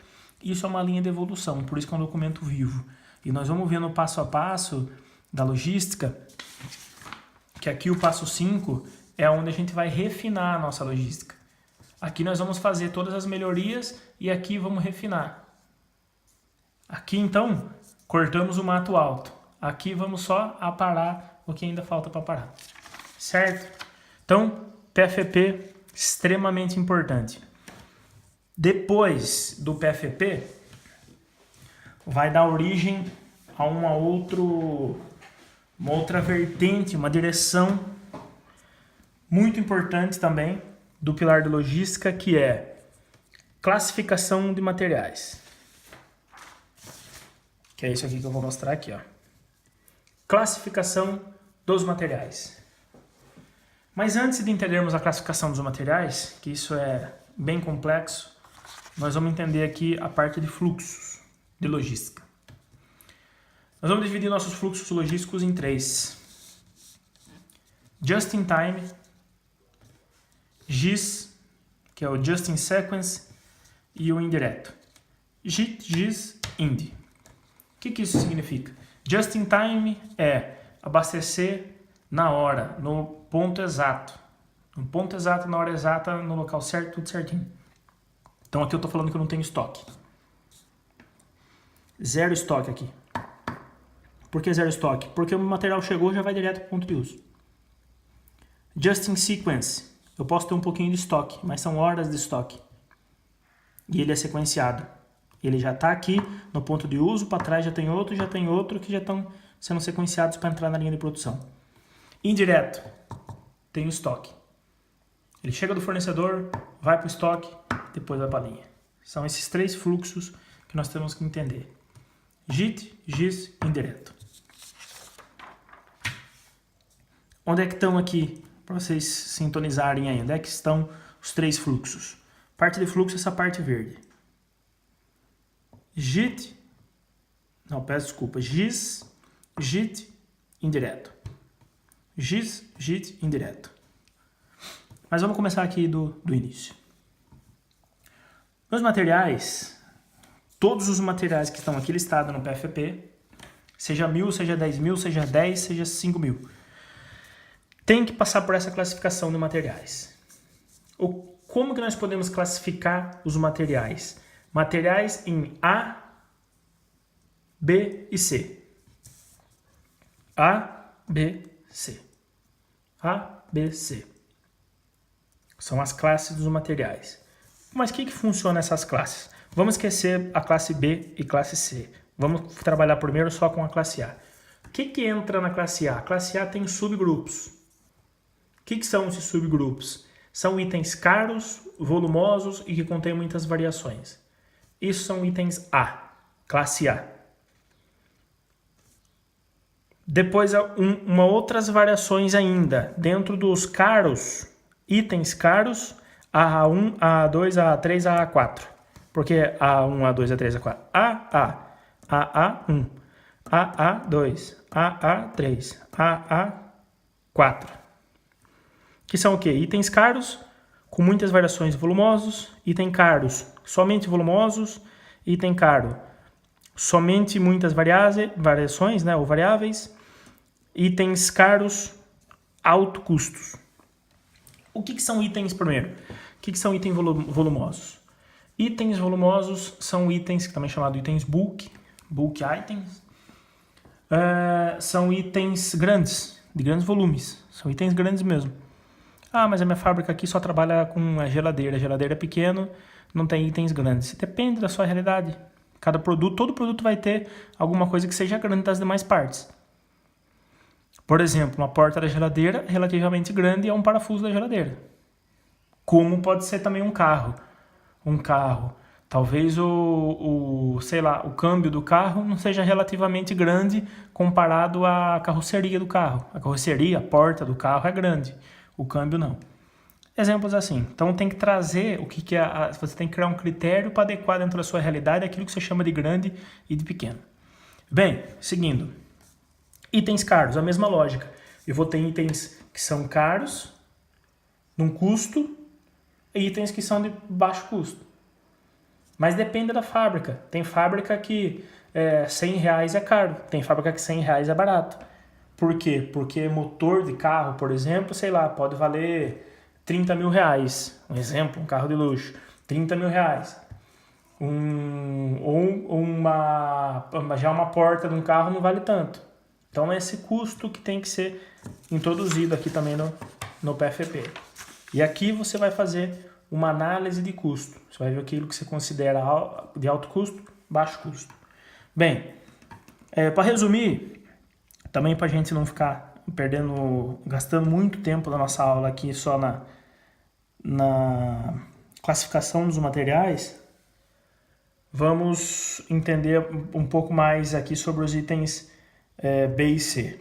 Speaker 1: isso é uma linha de evolução, por isso que é um documento vivo. E nós vamos ver no passo a passo da logística, que aqui o passo 5 é onde a gente vai refinar a nossa logística. Aqui nós vamos fazer todas as melhorias e aqui vamos refinar. Aqui então, cortamos o mato alto. Aqui vamos só aparar o que ainda falta para parar. Certo? Então, PFP, extremamente importante. Depois do PFP, vai dar origem a uma outra vertente, uma direção muito importante também do pilar de logística, que é classificação de materiais. Que é isso aqui que eu vou mostrar aqui, ó. Classificação dos materiais. Mas antes de entendermos a classificação dos materiais, que isso é bem complexo, nós vamos entender aqui a parte de fluxos de logística. Nós vamos dividir nossos fluxos logísticos em 3. Just in time, GIS, que é o Just in Sequence, e o indireto. JIT, GIS, IND. O que isso significa? Just in time é abastecer na hora, no ponto exato. No ponto exato, na hora exata, no local certo, tudo certinho. Então aqui eu estou falando que eu não tenho estoque. Zero estoque aqui. Por que zero estoque? Porque o material chegou e já vai direto para o ponto de uso. Just in sequence. Eu posso ter um pouquinho de estoque, mas são horas de estoque. E ele é sequenciado. Ele já está aqui no ponto de uso, para trás já tem outro que já estão sendo sequenciados para entrar na linha de produção. Indireto. Tem o estoque. Ele chega do fornecedor, vai para o estoque, depois vai para a linha. São esses 3 fluxos que nós temos que entender. JIT, GIS, indireto. Onde é que estão aqui, para vocês sintonizarem aí, onde é que estão os três fluxos? Parte de fluxo, essa parte verde. JIT, não, peço desculpa, GIS, JIT, indireto. GIS, JIT, indireto. Mas vamos começar aqui do início. Meus materiais, todos os materiais que estão aqui listados no PFP, seja 1.000, seja 10.000, seja 10, seja 5.000, tem que passar por essa classificação de materiais. Como que nós podemos classificar os materiais? Materiais em A, B e C. A, B, C. A, B, C. São as classes dos materiais. Mas o que funciona essas classes? Vamos esquecer a classe B e classe C. Vamos trabalhar primeiro só com a classe A. O que entra na classe A? A classe A tem subgrupos. O que são esses subgrupos? São itens caros, volumosos e que contêm muitas variações. Isso são itens A, classe A. Depois, uma outras variações ainda. Dentro dos caros, itens caros, A1, A2, A3, A4. Por que A1, A2, A3, A4? AA, AA1, AA2, AA3, AA4. Que são o quê? Itens caros, com muitas variações volumosos, item caros, somente volumosos, item caro, somente muitas variações, né, ou variáveis, itens caros, alto custos. O que são itens primeiro? O que são itens volumosos? Itens volumosos são itens, que também é chamado itens bulk items, são itens grandes, de grandes volumes, são itens grandes mesmo. Ah, mas a minha fábrica aqui só trabalha com a geladeira é pequeno, não tem itens grandes. Depende da sua realidade. Todo produto vai ter alguma coisa que seja grande das demais partes. Por exemplo, uma porta da geladeira é relativamente grande e é um parafuso da geladeira. Como pode ser também um carro. Talvez sei lá, o câmbio do carro não seja relativamente grande comparado à carroceria do carro. A carroceria, a porta do carro é grande. O câmbio não. Exemplos assim. Então tem que trazer você tem que criar um critério para adequar dentro da sua realidade aquilo que você chama de grande e de pequeno. Bem, seguindo. Itens caros, a mesma lógica. Eu vou ter itens que são caros, num custo, e itens que são de baixo custo. Mas depende da fábrica. Tem fábrica que R$100 é caro, tem fábrica que R$100 é barato. Por quê? Porque motor de carro, por exemplo, sei lá, pode valer R$30 mil. Um exemplo, um carro de luxo, R$30 mil. Já uma porta de um carro não vale tanto. Então é esse custo que tem que ser introduzido aqui também no PFP. E aqui você vai fazer uma análise de custo. Você vai ver aquilo que você considera de alto custo, baixo custo. Bem, para resumir, também para a gente não ficar gastando muito tempo da nossa aula aqui só na classificação dos materiais, vamos entender um pouco mais aqui sobre os itens B e C.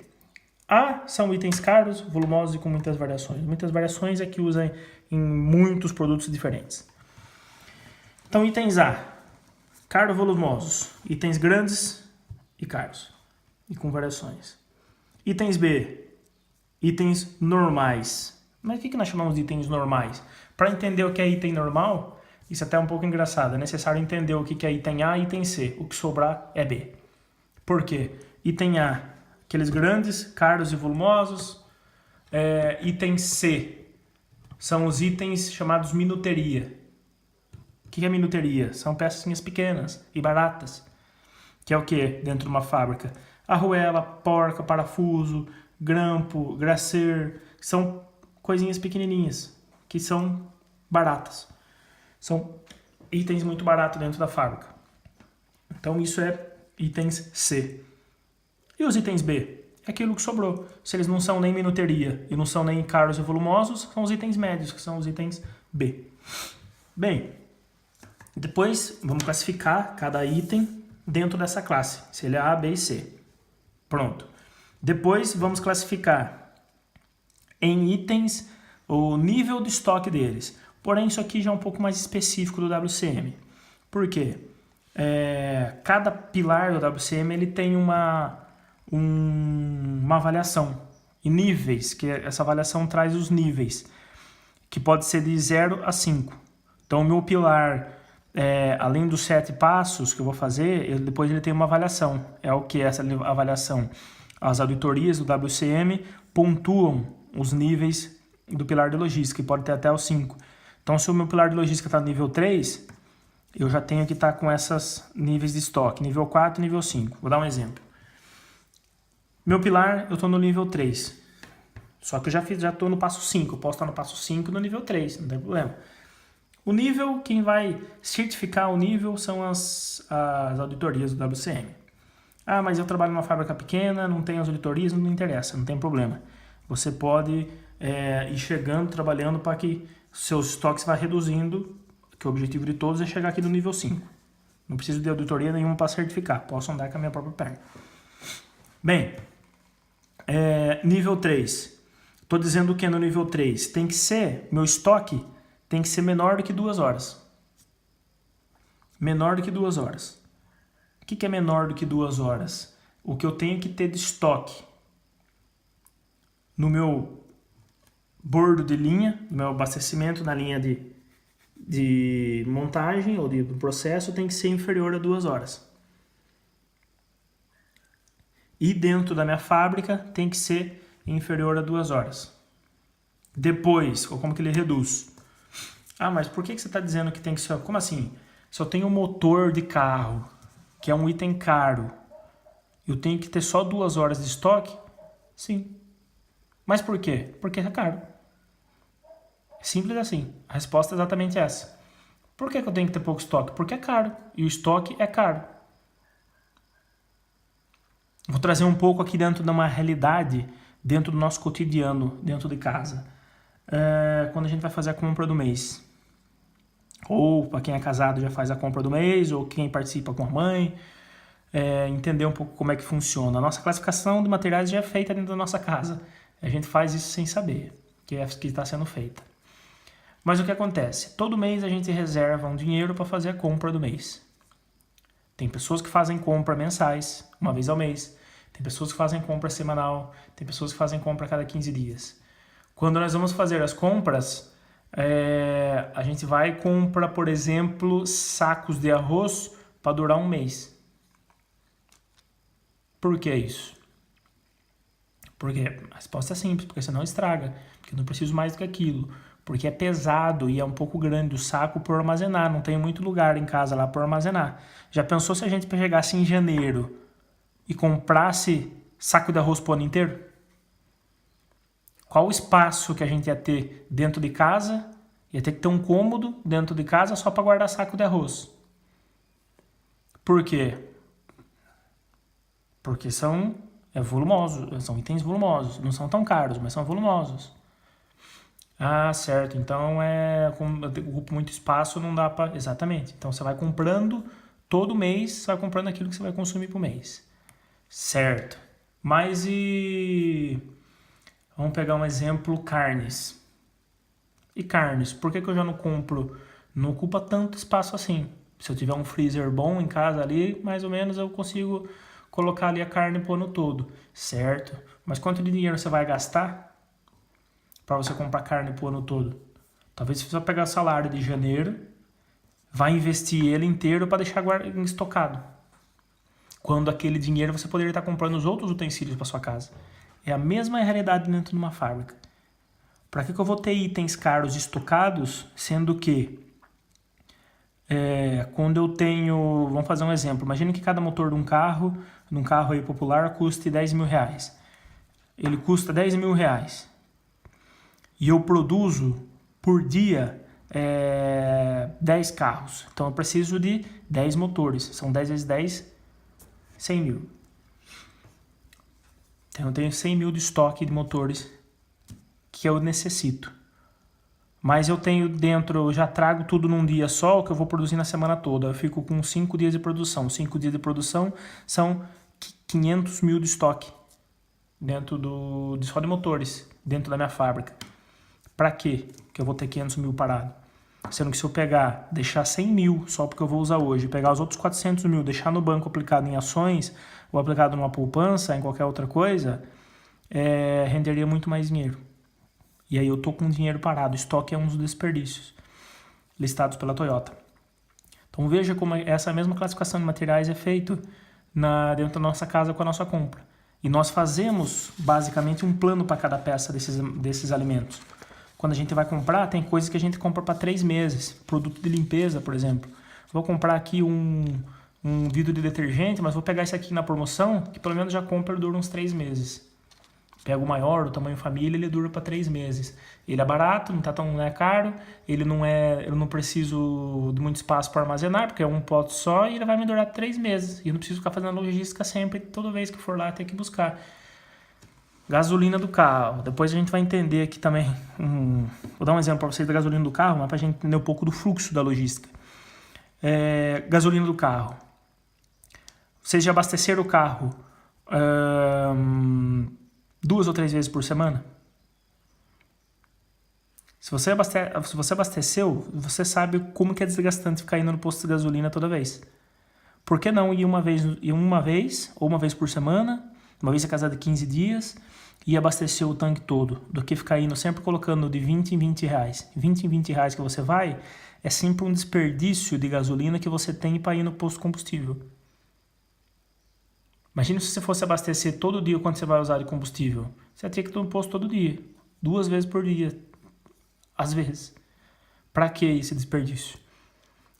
Speaker 1: A são itens caros, volumosos e com muitas variações. Muitas variações é que usam em muitos produtos diferentes. Então, itens A, caros, volumosos, itens grandes e caros, e com variações. Itens B, itens normais. Mas o que nós chamamos de itens normais? Para entender o que é item normal, isso até é um pouco engraçado, é necessário entender o que é item A e item C, o que sobrar é B. Por quê? Item A, aqueles grandes, caros e volumosos. Item C, são os itens chamados minuteria. O que é minuteria? São peças pequenas e baratas. Que é o que dentro de uma fábrica? Arruela, porca, parafuso, grampo, gracer. São coisinhas pequenininhas que são baratas. São itens muito baratos dentro da fábrica. Então isso é itens C. E os itens B? É aquilo que sobrou. Se eles não são nem minuteria e não são nem caros e volumosos, são os itens médios, que são os itens B. Bem, depois vamos classificar cada item dentro dessa classe, se ele é A, B e C. Pronto. Depois vamos classificar em itens o nível de estoque deles. Porém, isso aqui já é um pouco mais específico do WCM. Por quê? Cada pilar do WCM ele tem uma avaliação e níveis, que essa avaliação traz os níveis, que pode ser de 0 a 5. Então, o meu pilar, além dos 7 passos que eu vou fazer, depois ele tem uma avaliação. É o que essa avaliação? As auditorias do WCM pontuam os níveis do pilar de logística, que pode ter até os 5. Então, se o meu pilar de logística está no nível 3, eu já tenho que estar com esses níveis de estoque, nível 4 e nível 5. Vou dar um exemplo. Meu pilar, eu estou no nível 3. Só que eu já estou no passo 5. Eu posso estar no passo 5 no nível 3, não tem problema. O nível, quem vai certificar o nível são as auditorias do WCM. Ah, mas eu trabalho numa fábrica pequena, não tenho as auditorias, não interessa, não tem problema. Você pode ir chegando, trabalhando para que seus estoques vá reduzindo, que o objetivo de todos é chegar aqui no nível 5. Não preciso de auditoria nenhuma para certificar, posso andar com a minha própria perna. Bem, nível 3. Estou dizendo que no nível 3 tem que ser, meu estoque tem que ser menor do que 2 horas. Menor do que 2 horas. O que é menor do que 2 horas? O que eu tenho que ter de estoque no meu bordo de linha, no meu abastecimento na linha de montagem ou do processo tem que ser inferior a 2 horas. E dentro da minha fábrica tem que ser inferior a 2 horas. Depois, como que ele reduz? Ah, mas por que você está dizendo que tem que ser... Como assim? Se eu tenho um motor de carro, que é um item caro, eu tenho que ter só 2 horas de estoque? Sim. Mas por quê? Porque é caro. Simples assim. A resposta é exatamente essa. Por que eu tenho que ter pouco estoque? Porque é caro. E o estoque é caro. Vou trazer um pouco aqui dentro de uma realidade, dentro do nosso cotidiano, dentro de casa. Quando a gente vai fazer a compra do mês. Ou para quem é casado já faz a compra do mês, ou quem participa com a mãe. Entender um pouco como é que funciona. A nossa classificação de materiais já é feita dentro da nossa casa. A gente faz isso sem saber que está sendo feita. Mas o que acontece? Todo mês a gente reserva um dinheiro para fazer a compra do mês. Tem pessoas que fazem compra mensais, uma vez ao mês. Tem pessoas que fazem compra semanal. Tem pessoas que fazem compra a cada 15 dias. Quando nós vamos fazer as compras, a gente vai e compra, por exemplo, sacos de arroz para durar um mês. Por que isso? Porque a resposta é simples, porque senão estraga, porque eu não preciso mais do que aquilo, porque é pesado e é um pouco grande o saco por armazenar, não tem muito lugar em casa lá para armazenar. Já pensou se a gente chegasse em janeiro e comprasse saco de arroz pro ano inteiro? Qual o espaço que a gente ia ter dentro de casa? Ia ter que ter um cômodo dentro de casa só para guardar saco de arroz. Por quê? Porque são volumosos, são itens volumosos, não são tão caros, mas são volumosos. Ah, certo, então ocupa muito espaço, não dá para... Exatamente, então você vai comprando todo mês, você vai comprando aquilo que você vai consumir por mês. Certo, mas vamos pegar um exemplo, carnes. E carnes, por que eu já não compro? Não ocupa tanto espaço assim. Se eu tiver um freezer bom em casa ali, mais ou menos eu consigo colocar ali a carne pro ano todo, certo? Mas quanto de dinheiro você vai gastar para você comprar carne pro ano todo? Talvez você pegar o salário de janeiro, vai investir ele inteiro para deixar estocado. Quando aquele dinheiro você poderia estar comprando os outros utensílios para sua casa. É a mesma realidade dentro de uma fábrica. Para que eu vou ter itens caros estocados, sendo que quando eu tenho... Vamos fazer um exemplo. Imagina que cada motor de um carro aí popular, custe 10 mil reais. Ele custa 10 mil reais. E eu produzo por dia 10 carros. Então eu preciso de 10 motores. São 10 vezes 10, 100 mil. Então eu tenho 100 mil de estoque de motores que eu necessito. Mas eu tenho dentro, eu já trago tudo num dia só, o que eu vou produzir na semana toda. Eu fico com 5 dias de produção. 5 dias de produção são 500 mil de estoque dentro só de motores, dentro da minha fábrica. Para quê que eu vou ter 500 mil parado? Sendo que se eu pegar, deixar 100 mil só porque eu vou usar hoje, pegar os outros 400 mil, deixar no banco aplicado em ações ou aplicado numa poupança, em qualquer outra coisa, renderia muito mais dinheiro. E aí eu tô com dinheiro parado. Estoque é um dos desperdícios listados pela Toyota. Então veja como essa mesma classificação de materiais é feita dentro da nossa casa com a nossa compra. E nós fazemos basicamente um plano para cada peça desses alimentos. Quando a gente vai comprar, tem coisas que a gente compra para 3 meses. Produto de limpeza, por exemplo. Vou comprar aqui um vidro de detergente, mas vou pegar esse aqui na promoção, que pelo menos já compra e dura uns 3 meses. Pego o maior, do tamanho família, ele dura para 3 meses. Ele é barato, não é caro, eu não preciso de muito espaço para armazenar, porque é um pote só e ele vai me durar 3 meses. E eu não preciso ficar fazendo logística sempre, toda vez que for lá ter que buscar. Gasolina do carro. Depois a gente vai entender aqui também. Vou dar um exemplo para vocês da gasolina do carro, mas para a gente entender um pouco do fluxo da logística. Gasolina do carro. Vocês já abasteceram o carro 2 ou 3 vezes por semana? Se você abasteceu, você sabe como que é desgastante ficar indo no posto de gasolina toda vez. Por que não ir uma vez ou uma vez por semana, uma vez a cada 15 dias, e abastecer o tanque todo, do que ficar indo sempre colocando de 20 em 20 reais. 20 em 20 reais que você vai, é sempre um desperdício de gasolina que você tem para ir no posto de combustível. Imagina se você fosse abastecer todo dia quando você vai usar de combustível. Você teria que ir no posto todo dia, 2 vezes por dia, às vezes. Para que esse desperdício?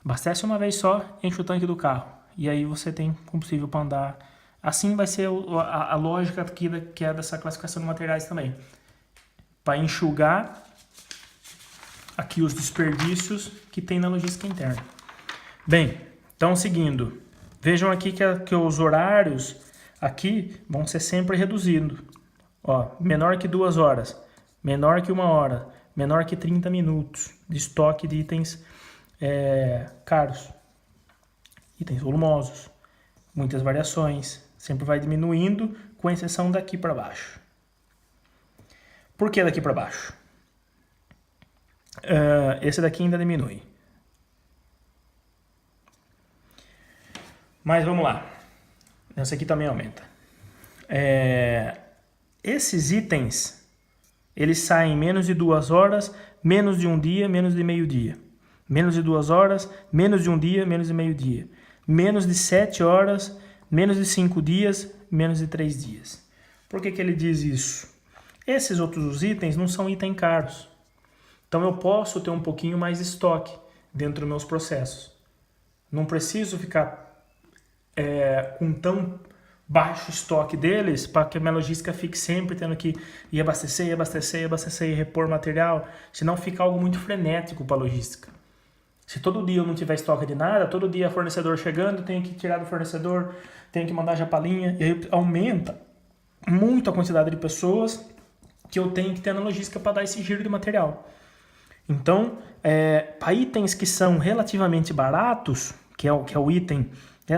Speaker 1: Abastece uma vez só, enche o tanque do carro, e aí você tem combustível para andar. Assim vai ser a lógica aqui que é dessa classificação de materiais também. Para enxugar aqui os desperdícios que tem na logística interna. Bem, então seguindo. Vejam aqui que os horários aqui vão ser sempre reduzidos. Ó, menor que 2 horas, menor que 1 hora, menor que 30 minutos de estoque de itens caros. Itens volumosos, muitas variações. Sempre vai diminuindo, com exceção daqui para baixo. Por que daqui para baixo? Esse daqui ainda diminui. Mas vamos lá. Esse aqui também aumenta. Esses itens, eles saem menos de 2 horas, menos de 1 dia, menos de meio dia. Menos de 2 horas, menos de 1 dia, menos de meio dia. Menos de 7 horas, menos de 5 dias, menos de 3 dias. Por que ele diz isso? Esses outros itens não são itens caros. Então eu posso ter um pouquinho mais de estoque dentro dos meus processos. Não preciso ficar com tão baixo estoque deles para que a minha logística fique sempre tendo que ir abastecer e repor material. Senão fica algo muito frenético para a logística. Se todo dia eu não tiver estoque de nada, todo dia fornecedor chegando, tenho que tirar do fornecedor, tenho que mandar já palhinha, e aí aumenta muito a quantidade de pessoas que eu tenho que ter na logística para dar esse giro de material. Então, para itens que são relativamente baratos, que é o item,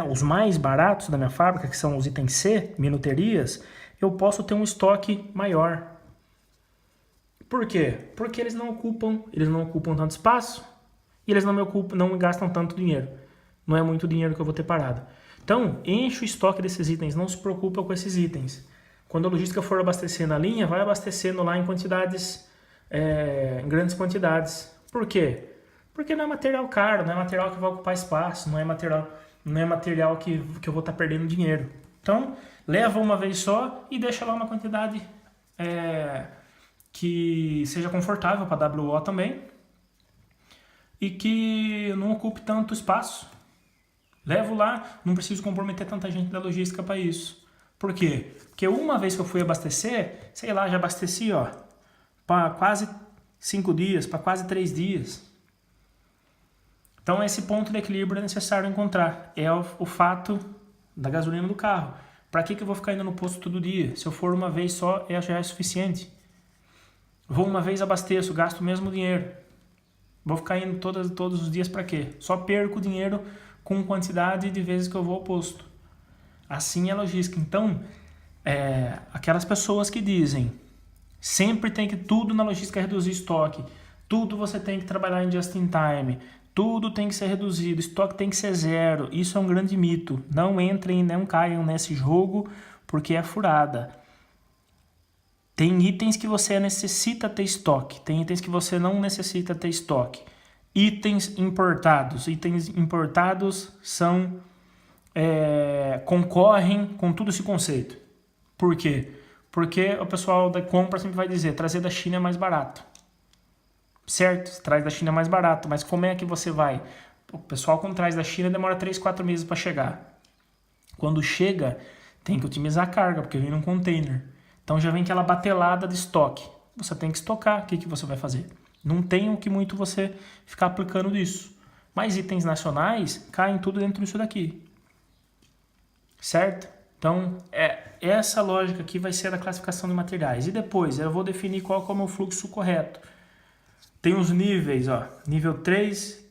Speaker 1: os mais baratos da minha fábrica, que são os itens C, minuterias, eu posso ter um estoque maior. Por quê? Porque eles não ocupam tanto espaço e eles não me gastam tanto dinheiro. Não é muito dinheiro que eu vou ter parado. Então, enche o estoque desses itens, não se preocupa com esses itens. Quando a logística for abastecer na linha, vai abastecendo lá em quantidades, em grandes quantidades. Por quê? Porque não é material caro, não é material que vai ocupar espaço, não é material que eu vou estar perdendo dinheiro. Então, leva uma vez só e deixa lá uma quantidade que seja confortável para a WO também e que não ocupe tanto espaço. Levo lá, não preciso comprometer tanta gente da logística para isso. Por quê? Porque uma vez que eu fui abastecer, sei lá, já abasteci para quase 5 dias, para quase 3 dias. Então esse ponto de equilíbrio é necessário encontrar. É o fato da gasolina do carro. Para que eu vou ficar indo no posto todo dia? Se eu for uma vez só, já é suficiente. Vou uma vez, abasteço, gasto o mesmo dinheiro. Vou ficar indo todos os dias para quê? Só perco dinheiro com quantidade de vezes que eu vou ao posto. Assim é a logística. Então, aquelas pessoas que dizem sempre tem que tudo na logística reduzir estoque, tudo você tem que trabalhar em just in time, tudo tem que ser reduzido, estoque tem que ser zero. Isso é um grande mito. Não entrem, não caiam nesse jogo, porque é furada. Tem itens que você necessita ter estoque, tem itens que você não necessita ter estoque. Itens importados são concorrem com todo esse conceito. Por quê? Porque o pessoal da compra sempre vai dizer, trazer da China é mais barato. Certo? Traz da China é mais barato, mas como é que você vai? O pessoal quando traz da China demora 3, 4 meses para chegar. Quando chega, tem que otimizar a carga, porque vem num container. Então já vem aquela batelada de estoque. Você tem que estocar, o que você vai fazer? Não tem o que muito você ficar aplicando disso. Mas itens nacionais caem tudo dentro disso daqui. Certo? Então, essa lógica aqui vai ser a classificação de materiais. E depois, eu vou definir qual é o meu fluxo correto. Tem os níveis, ó, nível 3,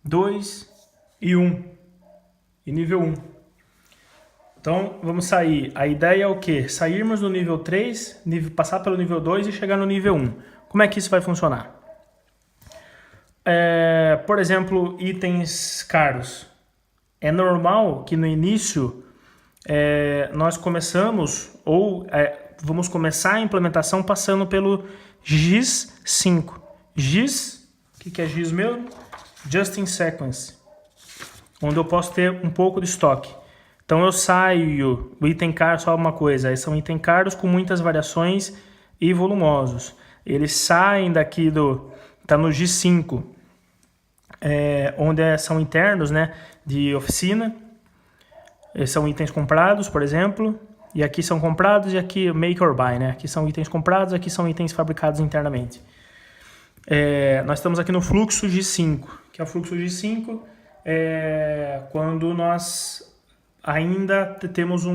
Speaker 1: 2 e 1. E nível 1. Então, vamos sair. A ideia é o quê? Sairmos do nível 3, passar pelo nível 2 e chegar no nível 1. Como é que isso vai funcionar? Por exemplo, itens caros. É normal que no início nós começamos, vamos começar a implementação passando pelo GIS 5. GIS, o que é GIS mesmo? Just in Sequence. Onde eu posso ter um pouco de estoque. Então eu saio, o item caro só uma coisa, são itens caros com muitas variações e volumosos. Eles saem daqui tá no G5, onde são internos, né, de oficina. São itens comprados, por exemplo, e aqui são comprados e aqui make or buy, né? Aqui são itens comprados, aqui são itens fabricados internamente. Nós estamos aqui no fluxo G5, que é o fluxo G5 quando nós ainda temos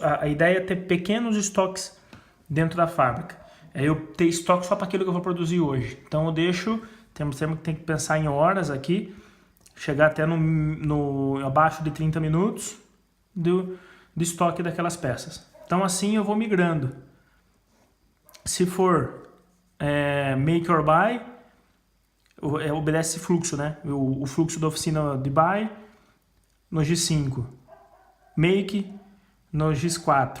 Speaker 1: a ideia é ter pequenos estoques dentro da fábrica. Eu ter estoque só para aquilo que eu vou produzir hoje. Então eu deixo, temos que pensar em horas aqui, chegar até abaixo de 30 minutos de estoque daquelas peças. Então assim eu vou migrando. Se for make or buy, obedece esse fluxo, né? O fluxo da oficina de buy no G5, make no G4.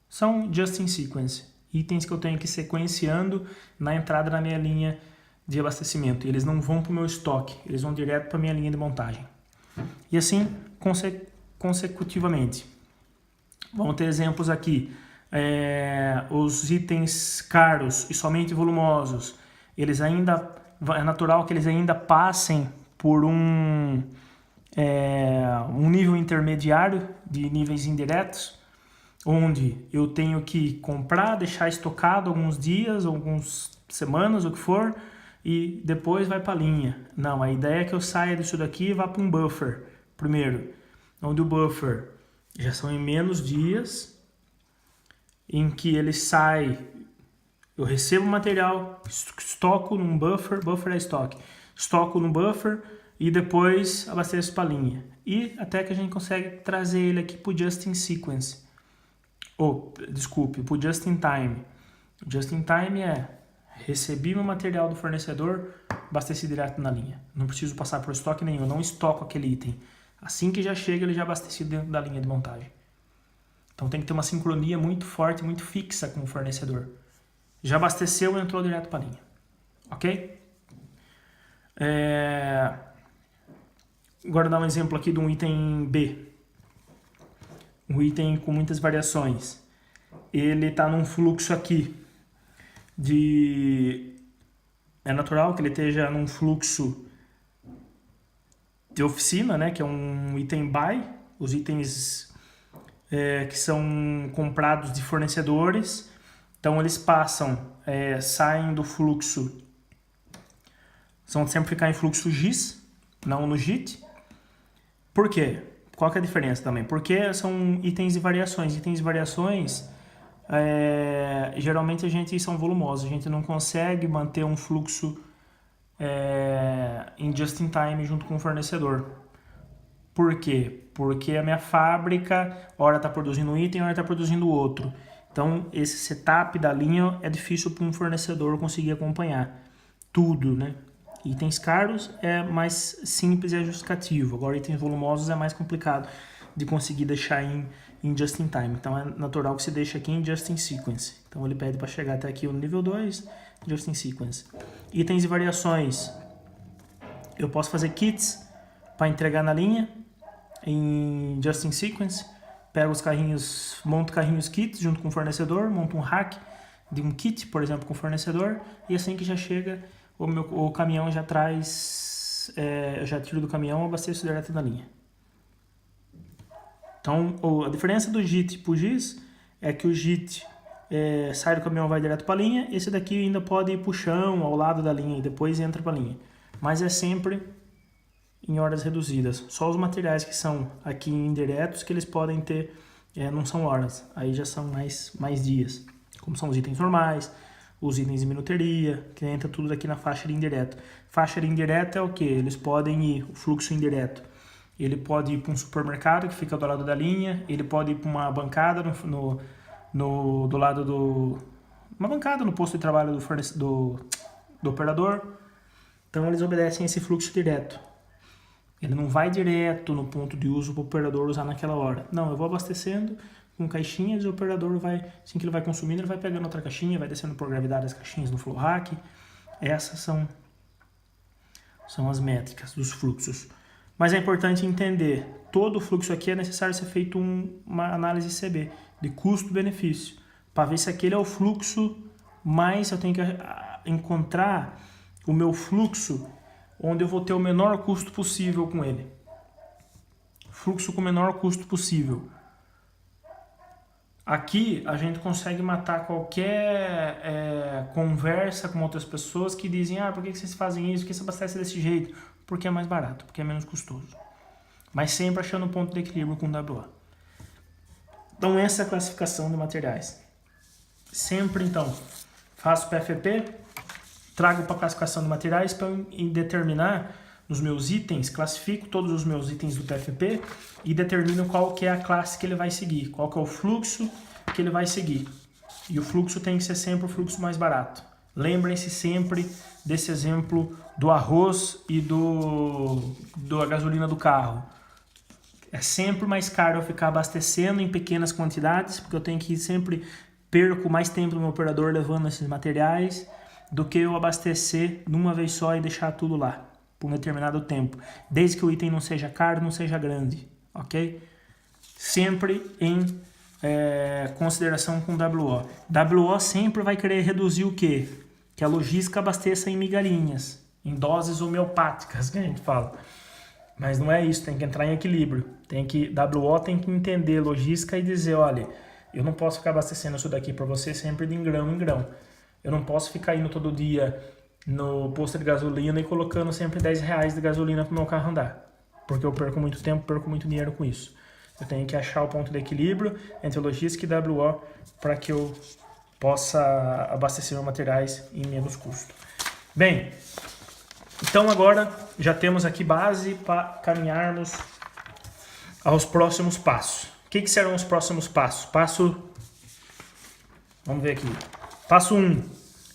Speaker 1: São just in sequence, itens que eu tenho que ir sequenciando na entrada da minha linha de abastecimento. Eles não vão para o meu estoque, eles vão direto para a minha linha de montagem. E assim, consecutivamente. Vamos ter exemplos aqui. Os itens caros e somente volumosos, é natural que eles ainda passem por um nível intermediário de níveis indiretos, onde eu tenho que comprar, deixar estocado alguns dias, algumas semanas, o que for, e depois vai para a linha. Não, a ideia é que eu saia disso daqui e vá para um buffer primeiro, onde o buffer já são em menos dias, em que ele sai, eu recebo o material, estoco num buffer é estoque, estoco no buffer e depois abasteço para a linha. E até que a gente consegue trazer ele aqui para o just in sequence. Para o just in time. O just in time recebi meu material do fornecedor, abasteci direto na linha. Não preciso passar por estoque nenhum, eu não estoco aquele item. Assim que já chega, ele já abastecido dentro da linha de montagem. Então tem que ter uma sincronia muito forte, muito fixa com o fornecedor. Já abasteceu, entrou direto para a linha. Ok? Agora dar um exemplo aqui de um item B. Um item com muitas variações. Ele está num fluxo aqui é natural que ele esteja num fluxo de oficina, né? Que é um item buy. Os itens que são comprados de fornecedores. Então eles saem do fluxo, vão sempre ficar em fluxo GIS, não no JIT. Por quê? Qual que é a diferença também? Porque são itens de variações. Itens de variações, geralmente são volumosos. A gente não consegue manter um fluxo em just in time junto com o fornecedor. Por quê? Porque a minha fábrica, hora está produzindo um item, hora está produzindo outro. Então, esse setup da linha é difícil para um fornecedor conseguir acompanhar tudo, né? Itens caros é mais simples e ajusticativo. Agora, itens volumosos é mais complicado de conseguir deixar em just in time. Então, é natural que você deixe aqui em just in sequence. Então, ele pede para chegar até aqui no nível 2, just in sequence. Itens e variações. Eu posso fazer kits para entregar na linha em just in sequence. Pego os carrinhos, monto carrinhos kits junto com o fornecedor, monto um rack de um kit, por exemplo, com o fornecedor, e assim que já chega, o caminhão já traz, eu já tiro do caminhão e abasteço direto na linha. Então, a diferença do JIT para o GIS é que o JIT sai do caminhão e vai direto para a linha, esse daqui ainda pode ir para o chão, ao lado da linha, e depois entra para a linha. Mas é sempre em horas reduzidas. Só os materiais que são aqui indiretos que eles podem ter, não são horas, aí já são mais dias. Como são os itens normais, os itens de minuteria, que entra tudo aqui na faixa de indireto. Faixa de indireto é o que? Eles podem ir, o fluxo indireto. Ele pode ir para um supermercado que fica do lado da linha, ele pode ir para uma bancada do lado do... uma bancada no posto de trabalho do operador. Então eles obedecem esse fluxo direto. Ele não vai direto no ponto de uso para o operador usar naquela hora. Não, eu vou abastecendo com caixinhas e o operador vai, assim que ele vai consumindo, ele vai pegando outra caixinha, vai descendo por gravidade as caixinhas no flow rack. Essas são as métricas dos fluxos. Mas é importante entender, todo o fluxo aqui é necessário ser feito uma análise CB, de custo-benefício, para ver se aquele é o fluxo, mas eu tenho que encontrar o meu fluxo onde eu vou ter o menor custo possível com ele. Fluxo com o menor custo possível. Aqui a gente consegue matar qualquer conversa com outras pessoas que dizem: por que vocês fazem isso, por que você abastece desse jeito? Porque é mais barato, porque é menos custoso. Mas sempre achando um ponto de equilíbrio com o WA. Então essa é a classificação de materiais. Sempre então faço PFP, trago para a classificação de materiais para determinar os meus itens, classifico todos os meus itens do TFP e determino qual que é a classe que ele vai seguir, qual que é o fluxo que ele vai seguir. E o fluxo tem que ser sempre o fluxo mais barato. Lembrem-se sempre desse exemplo do arroz e da gasolina do carro. É sempre mais caro eu ficar abastecendo em pequenas quantidades, porque eu tenho que sempre perco mais tempo no meu operador levando esses materiais, do que eu abastecer de uma vez só e deixar tudo lá por um determinado tempo, desde que o item não seja caro, não seja grande, ok? Sempre em consideração com WO. WO sempre vai querer reduzir o quê? Que a logística abasteça em migalhinhas, em doses homeopáticas, que a gente fala. Mas não é isso, tem que entrar em equilíbrio. WO tem que entender logística e dizer: olha, eu não posso ficar abastecendo isso daqui para você sempre de grão em grão. Eu não posso ficar indo todo dia no posto de gasolina e colocando sempre R$10 de gasolina para o meu carro andar. Porque eu perco muito tempo, perco muito dinheiro com isso. Eu tenho que achar o ponto de equilíbrio entre logística e WO para que eu possa abastecer meus materiais em menos custo. Bem, então agora já temos aqui base para caminharmos aos próximos passos. O que serão os próximos passos? Vamos ver aqui. Passo 1,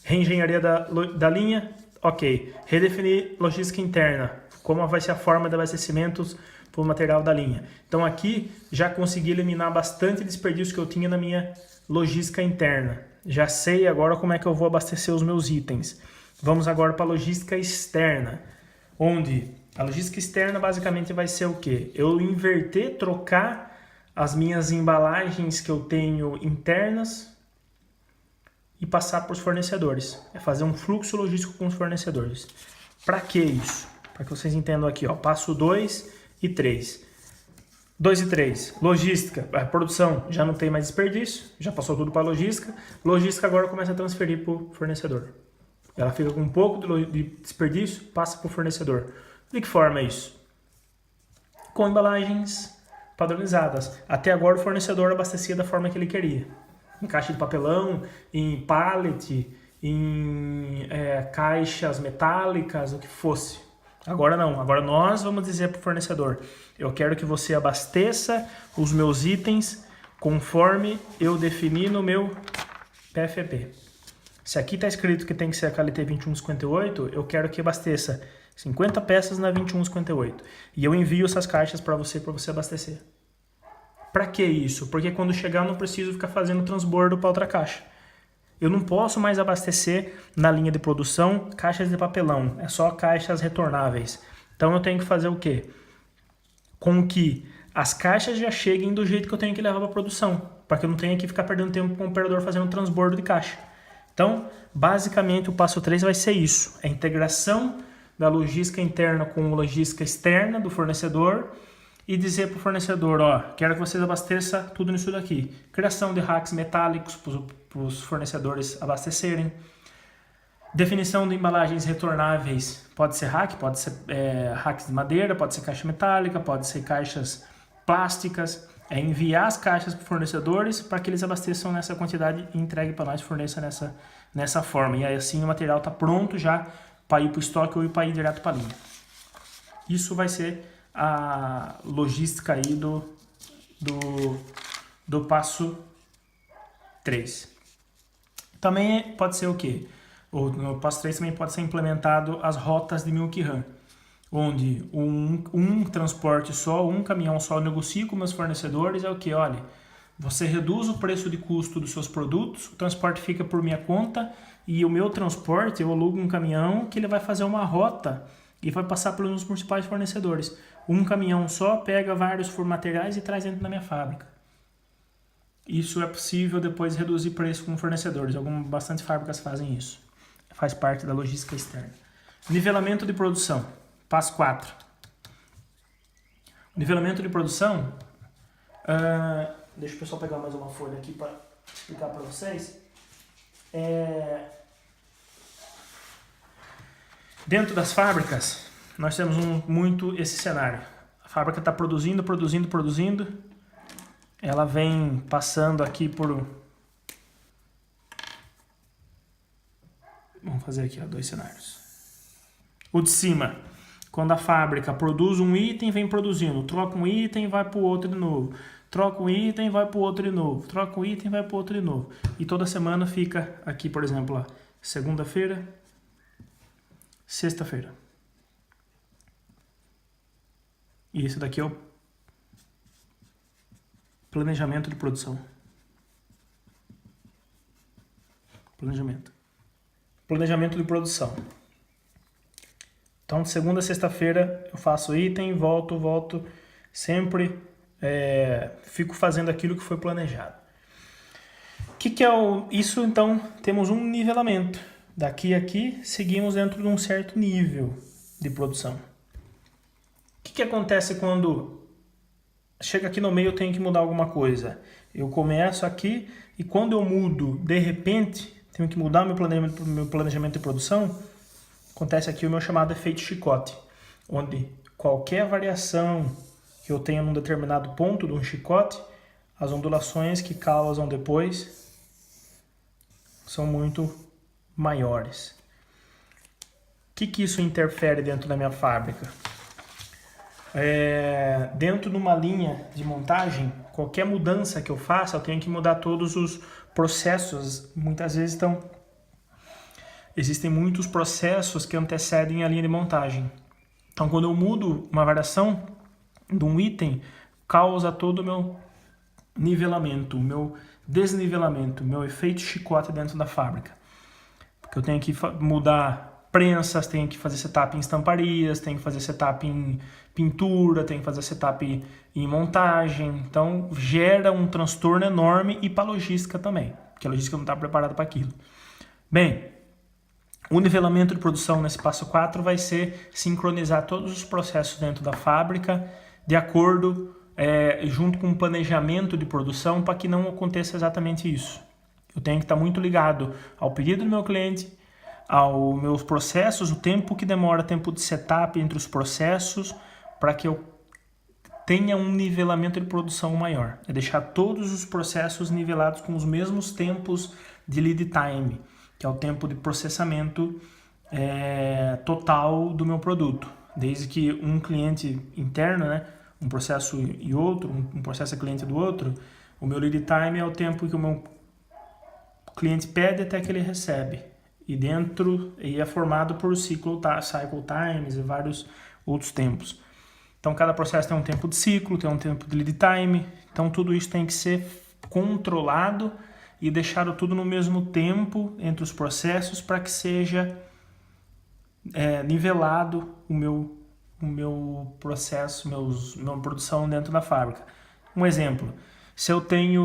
Speaker 1: reengenharia da linha. Ok. Redefinir logística interna. Como vai ser a forma de abastecimentos para o material da linha. Então aqui já consegui eliminar bastante desperdício que eu tinha na minha logística interna. Já sei agora como é que eu vou abastecer os meus itens. Vamos agora para a logística externa. Onde a logística externa basicamente vai ser o quê? Eu inverter, trocar as minhas embalagens que eu tenho internas e passar para os fornecedores. É fazer um fluxo logístico com os fornecedores. Para que isso? Para que vocês entendam aqui, ó, passo 2 e 3. 2 e 3. Logística. A produção já não tem mais desperdício, já passou tudo para a logística. Logística agora começa a transferir para o fornecedor. Ela fica com um pouco de desperdício, passa para o fornecedor. De que forma é isso? Com embalagens padronizadas. Até agora o fornecedor abastecia da forma que ele queria. Em caixa de papelão, em pallet, em caixas metálicas, o que fosse. Agora não, agora nós vamos dizer para o fornecedor, eu quero que você abasteça os meus itens conforme eu defini no meu PFP. Se aqui está escrito que tem que ser a KLT 2158, eu quero que abasteça 50 peças na 2158. E eu envio essas caixas para você abastecer. Para que isso? Porque quando chegar eu não preciso ficar fazendo transbordo para outra caixa. Eu não posso mais abastecer na linha de produção caixas de papelão, é só caixas retornáveis. Então eu tenho que fazer o quê? Com que as caixas já cheguem do jeito que eu tenho que levar para a produção, para que eu não tenha que ficar perdendo tempo com o operador fazendo transbordo de caixa. Então, basicamente o passo 3 vai ser isso, a integração da logística interna com a logística externa do fornecedor e dizer para o fornecedor, ó, quero que vocês abasteçam tudo nisso daqui. Criação de racks metálicos para os fornecedores abastecerem. Definição de embalagens retornáveis, pode ser rack, pode ser racks de madeira, pode ser caixa metálica, pode ser caixas plásticas. É enviar as caixas para os fornecedores para que eles abasteçam nessa quantidade e entreguem para nós, forneça nessa forma. E aí assim o material está pronto já para ir para o estoque ou para ir direto para a linha. Isso vai ser a logística aí do passo 3. Também pode ser o quê? No passo 3 também pode ser implementado as rotas de Milk Run, onde um transporte só, um caminhão só, eu negocio com meus fornecedores, é o que? Olha, você reduz o preço de custo dos seus produtos, o transporte fica por minha conta e o meu transporte, eu alugo um caminhão que ele vai fazer uma rota e vai passar pelos principais fornecedores. Um caminhão só pega vários materiais e traz dentro da minha fábrica. Isso é possível depois reduzir preço com fornecedores. Bastante fábricas fazem isso. Faz parte da logística externa. Nivelamento de produção. Passo 4. Nivelamento de produção. Deixa o pessoal pegar mais uma folha aqui para explicar para vocês. Dentro das fábricas, nós temos muito esse cenário. A fábrica está produzindo. Ela vem passando aqui por... Vamos fazer aqui 2 cenários. O de cima, quando a fábrica produz um item, vem produzindo. Troca um item, vai para o outro de novo. Troca um item, vai para o outro de novo. Troca um item, vai para o outro de novo. E toda semana fica aqui, por exemplo, segunda-feira, sexta-feira. E esse daqui é o planejamento de produção. Planejamento de produção. Então, de segunda a sexta-feira eu faço item, volto, sempre fico fazendo aquilo que foi planejado. O que é isso? Então, temos um nivelamento. Daqui a aqui, seguimos dentro de um certo nível de produção. O que acontece quando chega aqui no meio eu tenho que mudar alguma coisa? Eu começo aqui e quando eu mudo, de repente, tenho que mudar meu planejamento de produção, acontece aqui o meu chamado efeito chicote, onde qualquer variação que eu tenha num determinado ponto de um chicote, as ondulações que causam depois são muito maiores. O que isso interfere dentro da minha fábrica? Dentro de uma linha de montagem, qualquer mudança que eu faça, eu tenho que mudar todos os processos. Muitas vezes existem muitos processos que antecedem a linha de montagem. Então, quando eu mudo uma variação de um item, causa todo o meu nivelamento, o meu desnivelamento, o meu efeito chicote dentro da fábrica. Porque eu tenho que mudar prensas, tenho que fazer setup em estamparias, tenho que fazer setup em pintura, tenho que fazer setup em montagem. Então, gera um transtorno enorme e para a logística também, porque a logística não está preparada para aquilo. Bem, o nivelamento de produção nesse passo 4 vai ser sincronizar todos os processos dentro da fábrica de acordo, junto com o planejamento de produção, para que não aconteça exatamente isso. Eu tenho que estar muito ligado ao pedido do meu cliente, aos meus processos, o tempo que demora, tempo de setup entre os processos, para que eu tenha um nivelamento de produção maior. É deixar todos os processos nivelados com os mesmos tempos de lead time. que é o tempo de processamento total do meu produto. Desde que um cliente interno, né, um processo e outro, um processo é cliente do outro, o meu lead time é o tempo que o meu cliente pede até que ele recebe. E é formado por cycle times e vários outros tempos. Então, cada processo tem um tempo de ciclo, tem um tempo de lead time. Então, tudo isso tem que ser controlado e deixado tudo no mesmo tempo entre os processos para que seja nivelado o meu processo, minha produção dentro da fábrica. Um exemplo, se eu tenho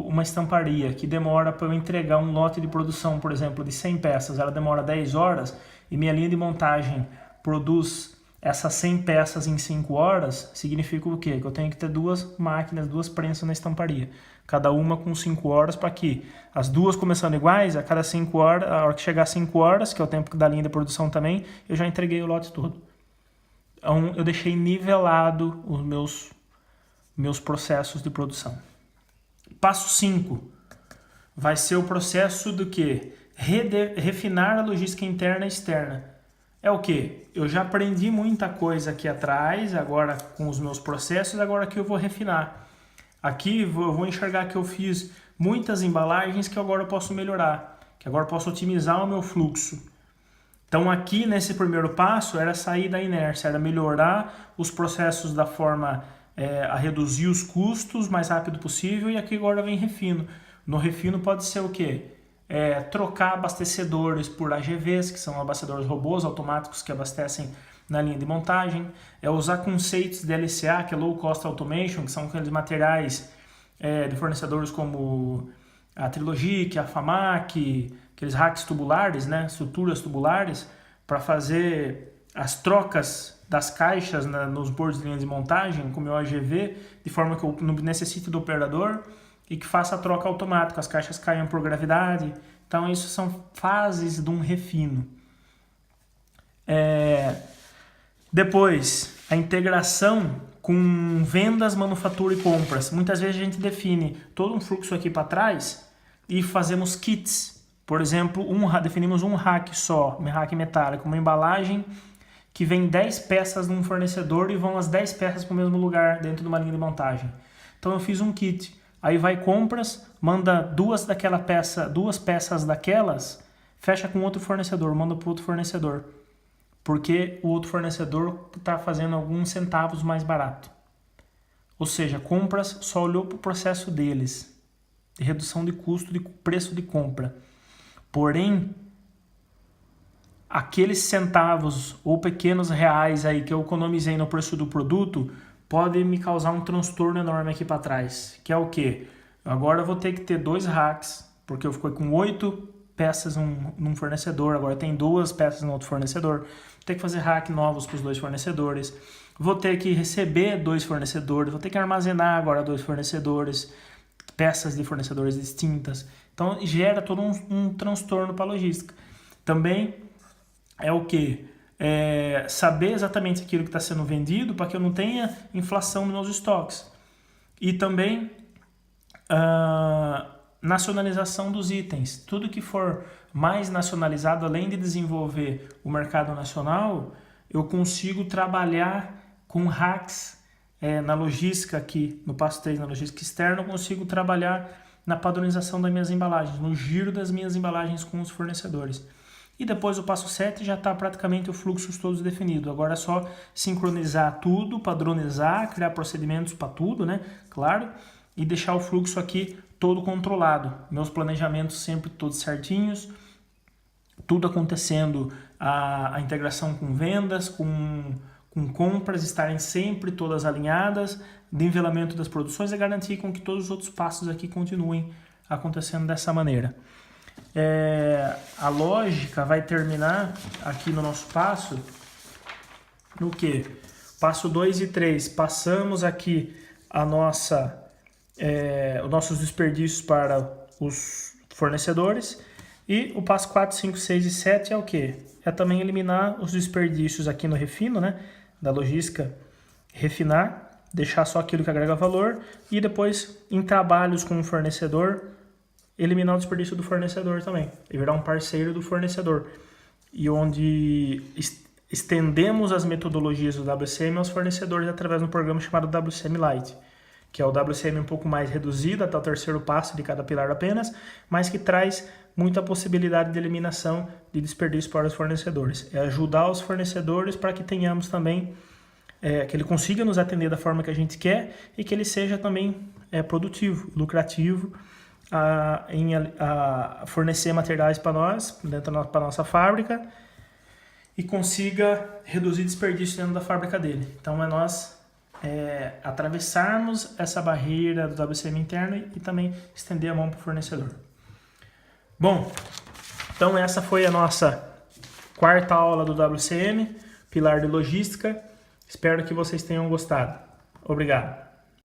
Speaker 1: uma estamparia que demora para eu entregar um lote de produção, por exemplo, de 100 peças, ela demora 10 horas e minha linha de montagem produz essas 100 peças em 5 horas, significa o quê? Que eu tenho que ter 2 máquinas, 2 prensas na estamparia, cada uma com 5 horas, para que as duas começando iguais, a cada 5 horas, a hora que chegar a 5 horas, que é o tempo da linha de produção também, eu já entreguei o lote todo. Então, eu deixei nivelado os meus processos de produção. Passo 5 vai ser o processo do que? Refinar a logística interna e externa. É o que? Eu já aprendi muita coisa aqui atrás, agora com os meus processos, agora que eu vou refinar. Aqui eu vou enxergar que eu fiz muitas embalagens que agora eu posso melhorar, que agora eu posso otimizar o meu fluxo. Então aqui nesse primeiro passo era sair da inércia, era melhorar os processos da forma a reduzir os custos o mais rápido possível, e aqui agora vem refino. No refino pode ser o quê? Trocar abastecedores por AGVs, que são abastecedores robôs automáticos que abastecem na linha de montagem, usar conceitos de LCA, que é Low Cost Automation, que são aqueles materiais de fornecedores como a Trilogic, a FAMAC, aqueles racks tubulares, né, estruturas tubulares, para fazer as trocas das caixas nos boards de linha de montagem com o meu AGV, de forma que eu não necessite do operador e que faça a troca automática, as caixas caiam por gravidade. Então isso são fases de um refino. Depois, a integração com vendas, manufatura e compras. Muitas vezes a gente define todo um fluxo aqui para trás e fazemos kits. Por exemplo, definimos um rack só, um rack metálico, uma embalagem que vem 10 peças num fornecedor e vão as 10 peças para o mesmo lugar dentro de uma linha de montagem. Então eu fiz um kit. Aí vai compras, manda duas peças daquelas, fecha com outro fornecedor, manda para outro fornecedor. Porque o outro fornecedor está fazendo alguns centavos mais barato. Ou seja, compras só olhou para o processo deles, de redução de custo, de preço de compra. Porém, aqueles centavos ou pequenos reais aí que eu economizei no preço do produto pode me causar um transtorno enorme aqui para trás, que é o quê? Agora eu vou ter que ter 2 racks, porque eu fiquei com 8 peças num fornecedor, agora tem 2 peças no outro fornecedor, vou ter que fazer rack novos para os 2 fornecedores, vou ter que receber 2 fornecedores, vou ter que armazenar agora 2 fornecedores, peças de fornecedores distintas. Então gera todo um transtorno para a logística. Também é o que? Saber exatamente aquilo que está sendo vendido para que eu não tenha inflação nos meus estoques. E também nacionalização dos itens. Tudo que for mais nacionalizado, além de desenvolver o mercado nacional, eu consigo trabalhar com hacks na logística aqui, no passo 3, na logística externa, eu consigo trabalhar na padronização das minhas embalagens, no giro das minhas embalagens com os fornecedores. E depois o passo 7 já está praticamente o fluxo todos definido. Agora é só sincronizar tudo, padronizar, criar procedimentos para tudo, né? Claro, e deixar o fluxo aqui todo controlado. Meus planejamentos sempre todos certinhos, tudo acontecendo, a integração com vendas, com compras estarem sempre todas alinhadas, nivelamento das produções e garantir com que todos os outros passos aqui continuem acontecendo dessa maneira. A lógica vai terminar aqui no nosso passo no que? Passo 2 e 3, passamos aqui os nossos desperdícios para os fornecedores, e o passo 4, 5, 6 e 7 é o que? É também eliminar os desperdícios aqui no refino, né? Da logística, refinar, deixar só aquilo que agrega valor, e depois em trabalhos com o fornecedor eliminar o desperdício do fornecedor também, e virar um parceiro do fornecedor. E onde estendemos as metodologias do WCM aos fornecedores através de um programa chamado WCM Lite, que é o WCM um pouco mais reduzido até o terceiro passo de cada pilar apenas, mas que traz muita possibilidade de eliminação de desperdício para os fornecedores. É ajudar os fornecedores para que tenhamos também, que ele consiga nos atender da forma que a gente quer e que ele seja também produtivo, lucrativo, a fornecer materiais para nós, dentro da nossa fábrica, e consiga reduzir desperdício dentro da fábrica dele. Então é nós atravessarmos essa barreira do WCM interno e também estender a mão para o fornecedor. Bom, então essa foi a nossa quarta aula do WCM, pilar de logística. Espero que vocês tenham gostado. Obrigado.